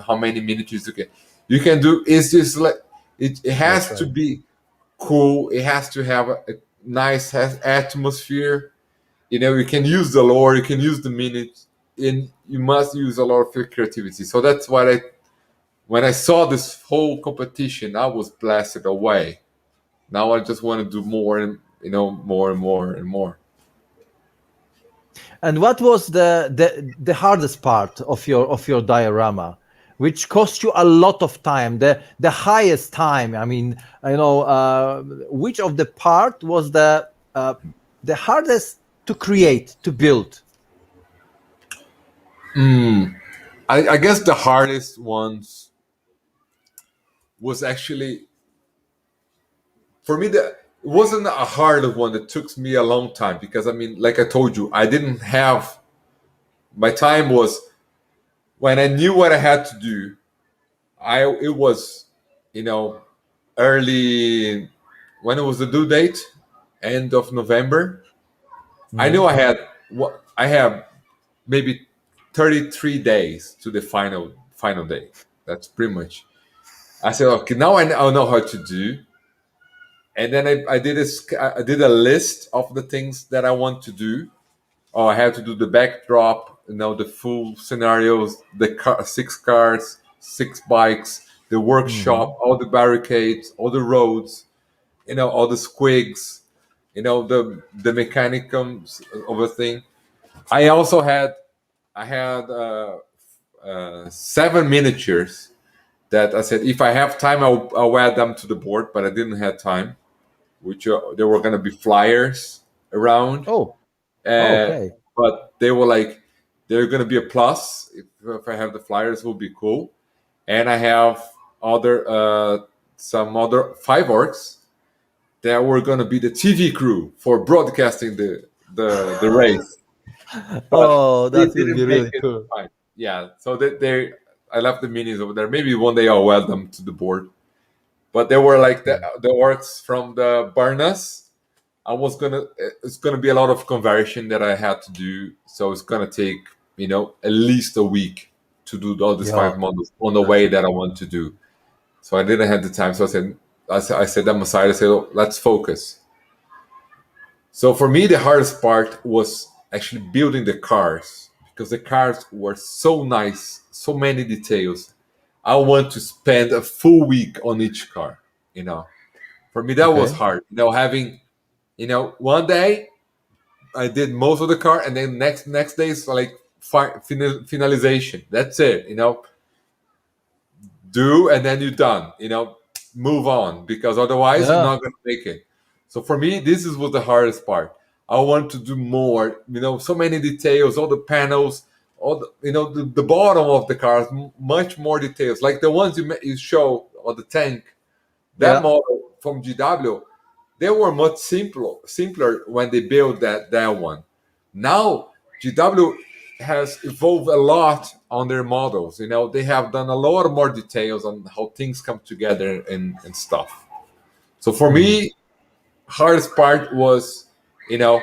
how many miniatures you can. You can do. It's just like it has That's to right. be cool. It has to have a nice atmosphere. You can use the lore. You can use the minutes, and you must use a lot of your creativity. So that's what when I saw this whole competition, I was blasted away. Now I just want to do more and more and more and more. And what was the hardest part of your diorama, which cost you a lot of time, the highest time? I mean, which of the part was the hardest to create, to build? I guess the hardest ones was actually for me. It wasn't a hard one that took me a long time because I mean, like I told you, I didn't have my time was when I knew what I had to do. It was you know early when it was the due date, end of November. I knew I have maybe 33 days to the final day. That's pretty much. I said, okay, now I know how to do. And then I did a list of the things that I want to do. Oh, I have to do the backdrop, the full scenarios, the car, 6 cars, 6 bikes, the workshop, all the barricades, all the roads, all the squigs, the mechanicums of a thing. I also had 7 miniatures that I said if I have time I'll add them to the board, but I didn't have time. Which there were gonna be flyers around, Oh, uh, okay. but they were like they're gonna be a plus if I have the flyers, will be cool. And I have other some other 5 orcs that were gonna be the TV crew for broadcasting the race, but Oh, they that will be didn't make really it cool. fine. Yeah, so they I left the minis over there. Maybe one day I'll add them to the board. But they were like the orcs from the Barnas. It's gonna be a lot of conversion that I had to do. So it's gonna take, at least a week to do all these Yeah, 5 models on the way that I want to do. So I didn't have the time. So I set them aside. I said, oh, let's focus. So for me, the hardest part was actually building the cars because the cars were so nice, so many details. I want to spend a full week on each car. You know, for me that was okay. hard. Having, one day I did most of the car, and then next day is like finalization. That's it. Do and then you're done. Move on because otherwise you're Yeah, not gonna make it. So for me, was the hardest part. I want to do more. So many details, all the panels, all the bottom of the cars, much more details, like the ones you show or the tank. That yeah. model from GW, they were much simpler when they built that one. Now GW has evolved a lot on their models. They have done a lot more details on how things come together and stuff. So for me, hardest part was, you know,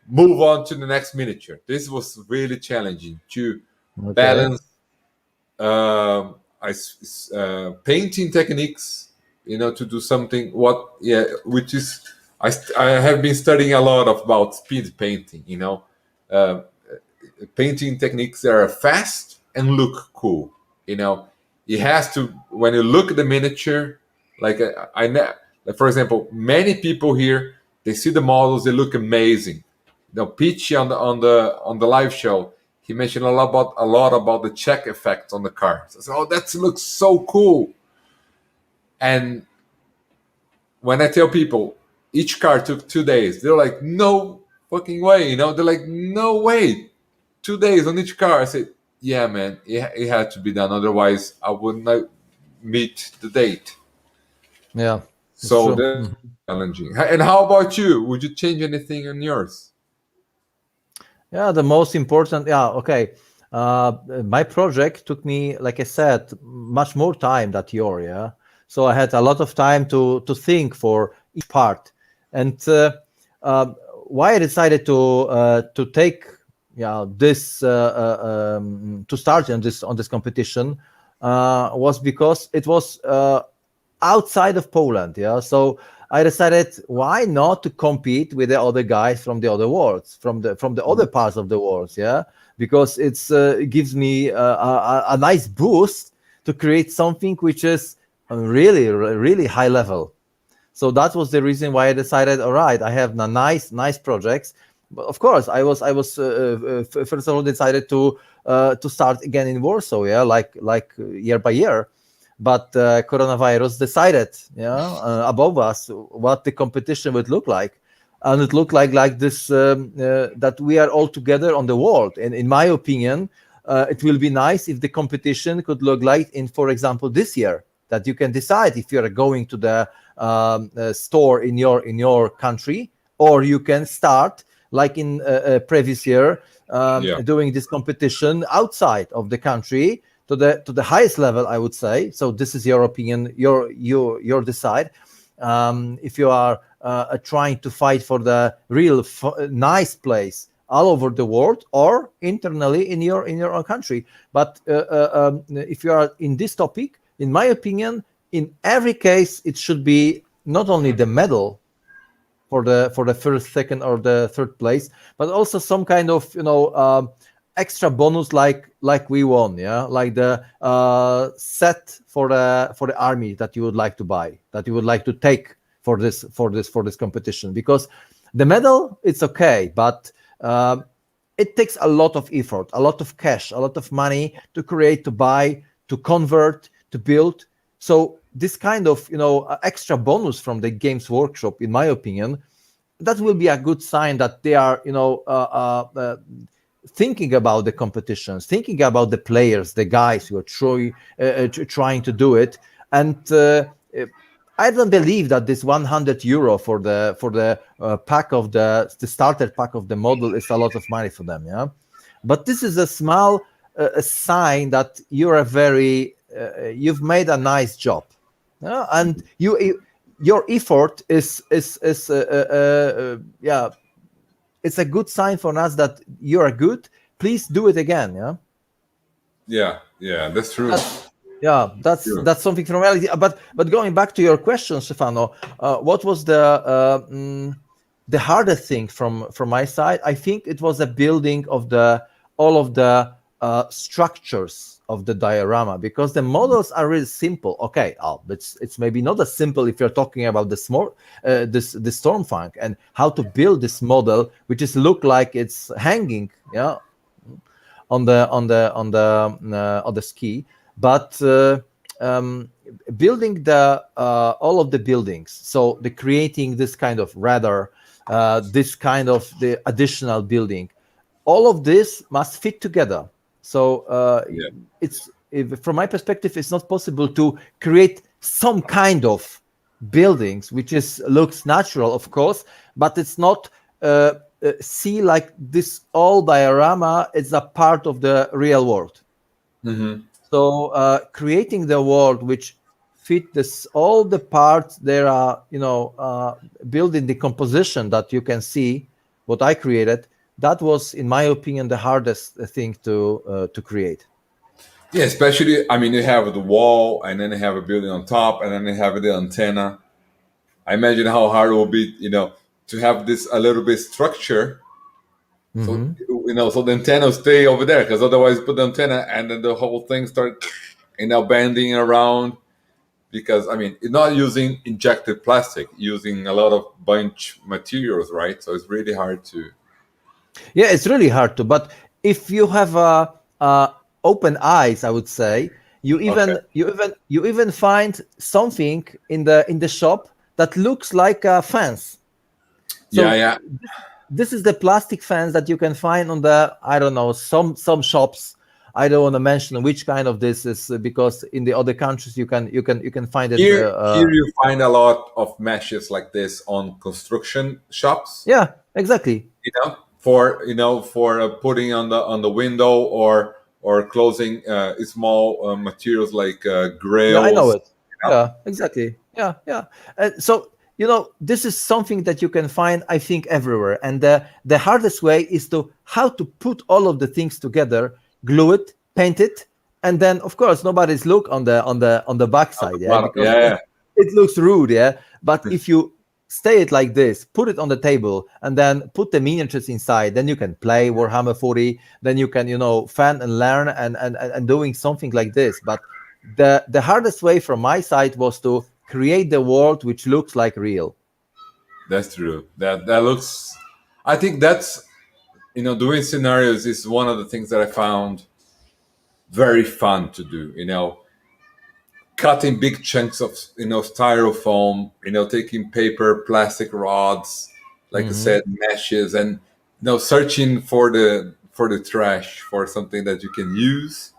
move on to the next miniature. This was really challenging to Okay. balance painting techniques, to do something which is I have been studying a lot about speed painting. Uh, Painting techniques that are fast and look cool. You know, it has to when you look at the miniature, like like for example, many people here they see the models, they look amazing. Peachy on the live show, he mentioned a lot about the check effect on the car. So I said, oh, that looks so cool. And when I tell people each car took 2 days, they're like, no fucking way. They're like, no way. 2 days on each car. I said, yeah, man, it had to be done. Otherwise, I would not meet the date. Yeah, it's So true. that's challenging. And how about you? Would you change anything on yours? Yeah, the most important. Yeah, okay. My project took me, like I said, much more time that year. Yeah, so I had a lot of time to think for each part, and uh, why I decided to take this to start on this competition was because it was outside of Poland. Yeah, so I decided why not to compete with the other guys from the other worlds, from the other parts of the world. Yeah, because it gives me a nice boost to create something which is really really high level. So that was the reason why I decided, all right, I have nice projects. But of course, I was first of all decided to start again in Warsaw, yeah, like year by year. But coronavirus decided, above us what the competition would look like, and it looked like this that we are all together on the world. And in my opinion, it will be nice if the competition could look like in, for example, this year, that you can decide if you are going to the store in your country, or you can start like in previous year, Yeah. doing this competition outside of the country to the highest level, I would say. So this is your opinion, your decide. If you are trying to fight for the real nice place all over the world, or internally in your own country. But if you are in this topic, in my opinion, in every case, it should be not only the medal for the first, second, or the third place, but also some kind of extra bonus, like we won, yeah, like the set for the army that you would like to buy, that you would like to take for this competition. Because the medal, it's okay, but it takes a lot of effort, a lot of cash, a lot of money to create, to buy, to convert, to build. So this kind of extra bonus from the Games Workshop, in my opinion, that will be a good sign that they are thinking about the competitions, thinking about the players, the guys who are trying to do it. And I don't believe that this 100 euro for the pack of the starter pack of the model is a lot of money for them. Yeah, but this is a small a sign that you've made a nice job. Yeah? And your effort is yeah, it's a good sign for us that you are good. Please do it again. Yeah. Yeah, that's true. Yeah, True. that's something from reality. But going back to your question, Stefano, what was the hardest thing from my side? I think it was the building of all of the structures of the diorama, because the models are really simple. Okay, it's maybe not as simple if you're talking about the Stormfang, and how to build this model, which is look like it's hanging, yeah, on the ski. But building the all of the buildings, so the creating this kind of radar, this kind of the additional building, all of this must fit together. So Yeah. from my perspective, it's not possible to create some kind of buildings which looks natural, of course, but it's not see like this all diorama is a part of the real world. Mm-hmm. So creating the world which fit this all the parts there are, building the composition that you can see what I created. That was, in my opinion, the hardest thing to create. Yeah, especially, I mean, you have the wall, and then you have a building on top, and then you have the antenna. I imagine how hard it will be, to have this a little bit structure. So, so the antenna will stay over there, because otherwise you put the antenna and then the whole thing start, bending around. Because, I mean, it's not using injected plastic, using a lot of bunch materials, right? So it's really hard to. Yeah, it's really hard to. But if you have open eyes, I would say you even find something in the shop that looks like a fence. So Yeah. This is the plastic fence that you can find on the, I don't know, some shops. I don't want to mention which kind of this is, because in the other countries you can find it. Here you find a lot of meshes like this on construction shops. Yeah, exactly. For putting on the window or closing small materials like grills. Yeah, I know it. Yeah, exactly. Yeah. So this is something that you can find, I think, everywhere. And the hardest way is how to put all of the things together, glue it, paint it, and then of course nobody's look on the back side. Because it looks rude. Yeah, but if you stay it like this, put it on the table, and then put the miniatures inside, then you can play Warhammer 40. Then you can fan and learn and doing something like this. But the hardest way from my side was to create the world which looks like real. That's true. That looks. I think that's doing scenarios is one of the things that I found very fun to do. Cutting big chunks of styrofoam. Taking paper, plastic rods, like I said, meshes, and searching for the trash for something that you can use.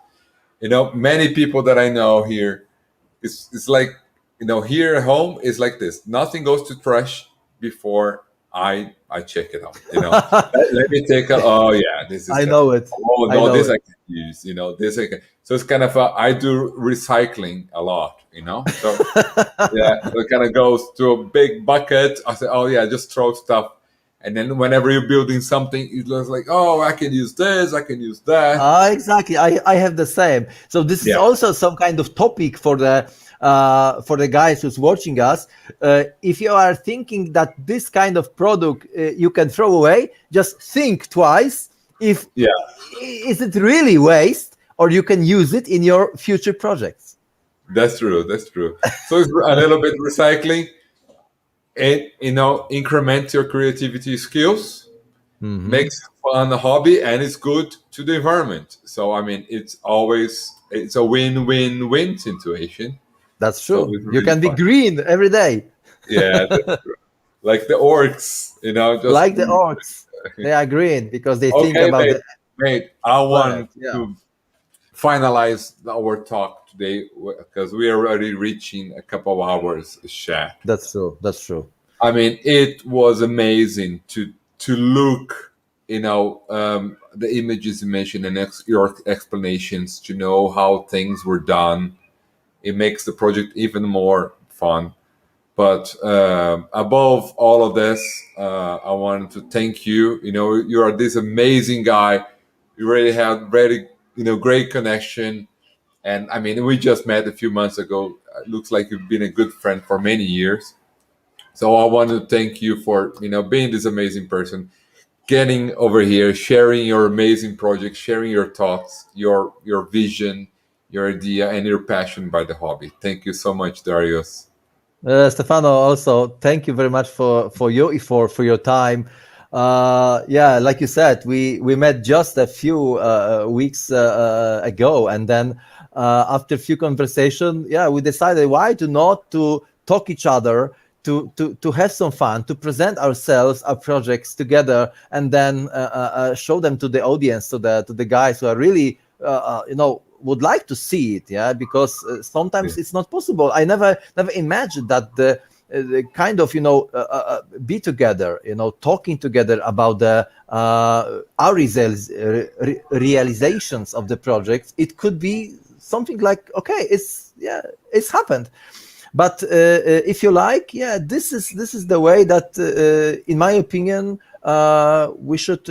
Many people that I know here, it's like here at home is like this. Nothing goes to trash before I check it out. Let me take a. Oh yeah, this is. I know it. Oh no, this I can use. This I can. So it's kind of I do recycling a lot. So yeah, so it kind of goes to a big bucket. I say, oh yeah, just throw stuff. And then whenever you're building something, it looks like, oh, I can use this, I can use that. Exactly. I have the same. So this is also some kind of topic for the guys who's watching us. If you are thinking that this kind of product you can throw away, just think twice. Is it really waste, or you can use it in your future projects? That's true. So it's a little bit recycling. It increment your creativity skills, makes it fun, a hobby, and it's good to the environment. So I mean, it's a win-win-win situation. That's true. So really you can be green every day. Yeah, that's true. Like the orcs, just like the orcs. They are green because they think about it. Mate, I want to finalize our talk today because we are already reaching a couple of hours chat. That's true. I mean, it was amazing to look, the images you mentioned and your explanations, to know how things were done. It makes the project even more fun. But above all of this, I wanted to thank you. You are this amazing guy. You really have great connection. And I mean, we just met a few months ago. It looks like you've been a good friend for many years. So I want to thank you for, being this amazing person, getting over here, sharing your amazing project, sharing your thoughts, your vision, your idea, and your passion by the hobby. Thank you so much, Dariusz. Stefano, also thank you very much for your time. Like you said, we met just a few weeks ago, and then after a few conversations, we decided why not to talk each other, to have some fun, to present ourselves, our projects together, and then show them to the audience, to the guys who are really would like to see it, because sometimes it's not possible. I never imagined that kind of be together, talking together about the our realizations of the projects, it could be something like, okay, it's happened. But if you like, this is the way that, in my opinion, we should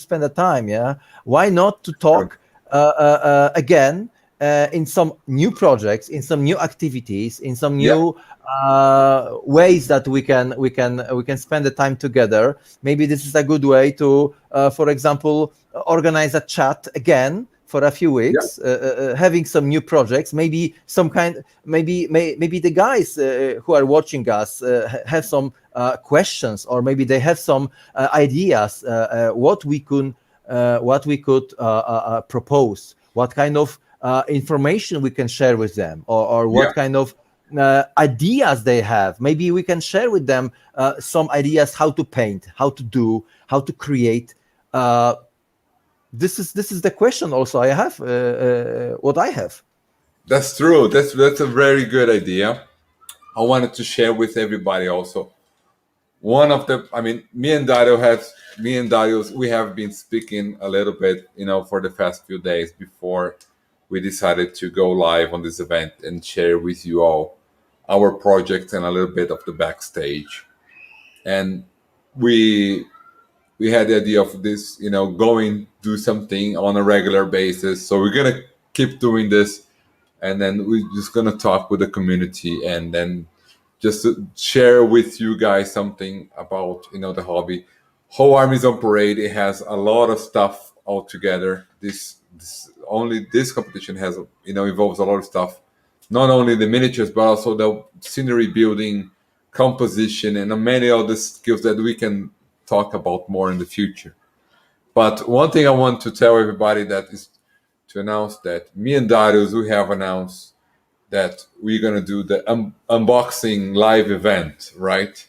spend the time. Yeah, why not to talk again in some new projects, in some new activities, in some new ways that we can spend the time together. Maybe this is a good way to, for example, organize a chat again for a few weeks, having some new projects, maybe maybe the guys who are watching us have some questions, or maybe they have some ideas what we could propose, what kind of information we can share with them, or what kind of ideas they have. Maybe we can share with them some ideas how to paint, how to create. This is the question also I have, what I have. That's true. That's a very good idea. I wanted to share with everybody also. One of the, I mean, me and Darius, we have been speaking a little bit, for the past few days before we decided to go live on this event and share with you all our project and a little bit of the backstage. And we had the idea of this, going do something on a regular basis. So we're gonna keep doing this, and then we're just gonna talk with the community, and then just to share with you guys something about the hobby. Whole Armies on Parade, it has a lot of stuff all together. This competition has involves a lot of stuff, not only the miniatures but also the scenery building, composition, and many other skills that we can talk about more in the future. But one thing I want to tell everybody that is to announce that me and Darius, we have announced that we're going to do the unboxing live event, right?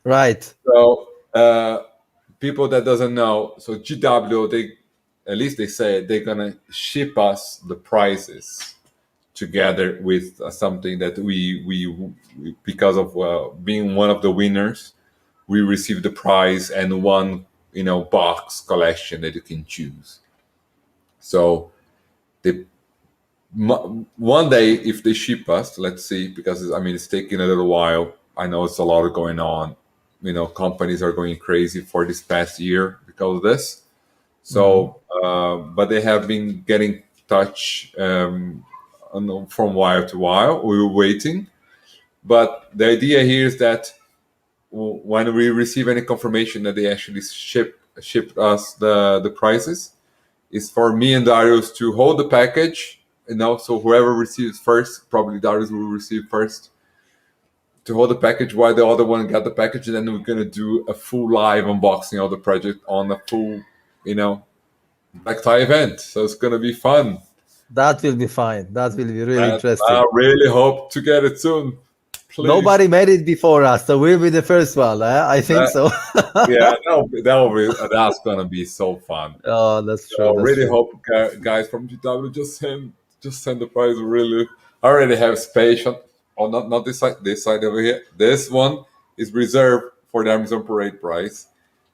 Right. So people that doesn't know, so GW, they at least they say they're going to ship us the prizes together with something that we because of being one of the winners, we received the prize and one box collection that you can choose. So one day, if they ship us, let's see, because it's taking a little while. I know it's a lot going on. Companies are going crazy for this past year because of this. So, but they have been getting touch from while to while. We were waiting, but the idea here is that when we receive any confirmation that they actually shipped us the prices, is for me and Darius to hold the package. So whoever receives first, probably Darius will receive first, to hold the package while the other one got the package, and then we're gonna do a full live unboxing of the project on a full, black tie event. So it's gonna be fun. That will be fine. That will be really interesting. I really hope to get it soon. Please. Nobody made it before us, so we'll be the first one. I think so. Yeah, that's gonna be so fun. Oh, that's true. I really hope guys from GW just send the prize. Really, I already have space on not this side over here. This one is reserved for the Armies on Parade prize,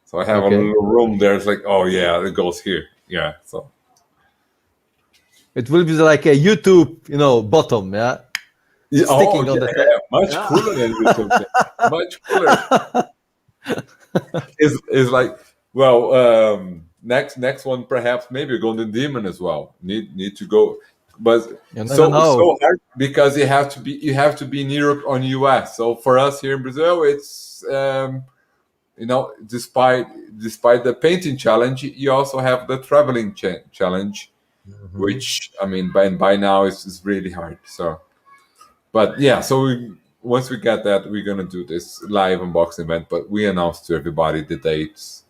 so I have a little room there. It's like, oh yeah, it goes here. Yeah, so it will be like a YouTube, bottom, yeah. Sticking on the much cooler than YouTube. Much cooler. Is like, well, next one perhaps maybe Golden Demon as well. Need to go, but so hard because you have to be in Europe or in US. So for us here in Brazil, it's despite the painting challenge, you also have the traveling challenge, which by now is really hard. So. But yeah, so once we get that, we're gonna do this live unboxing event. But we announced to everybody the dates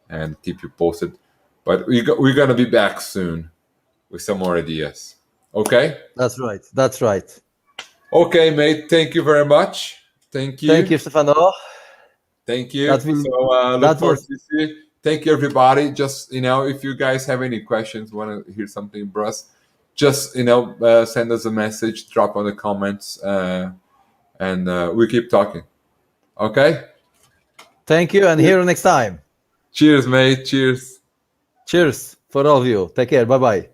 and keep you posted. But we're gonna be back soon with some more ideas. Okay? That's right. That's right. Okay, mate. Thank you very much. Thank you. Thank you, Stefano. Thank you. Look forward to see you. Thank you, everybody. Just if you guys have any questions, want to hear something from us, just send us a message, drop on the comments, and we keep talking. Okay. Thank you, and hear you next time. Cheers, mate. Cheers. Cheers for all of you. Take care. Bye bye.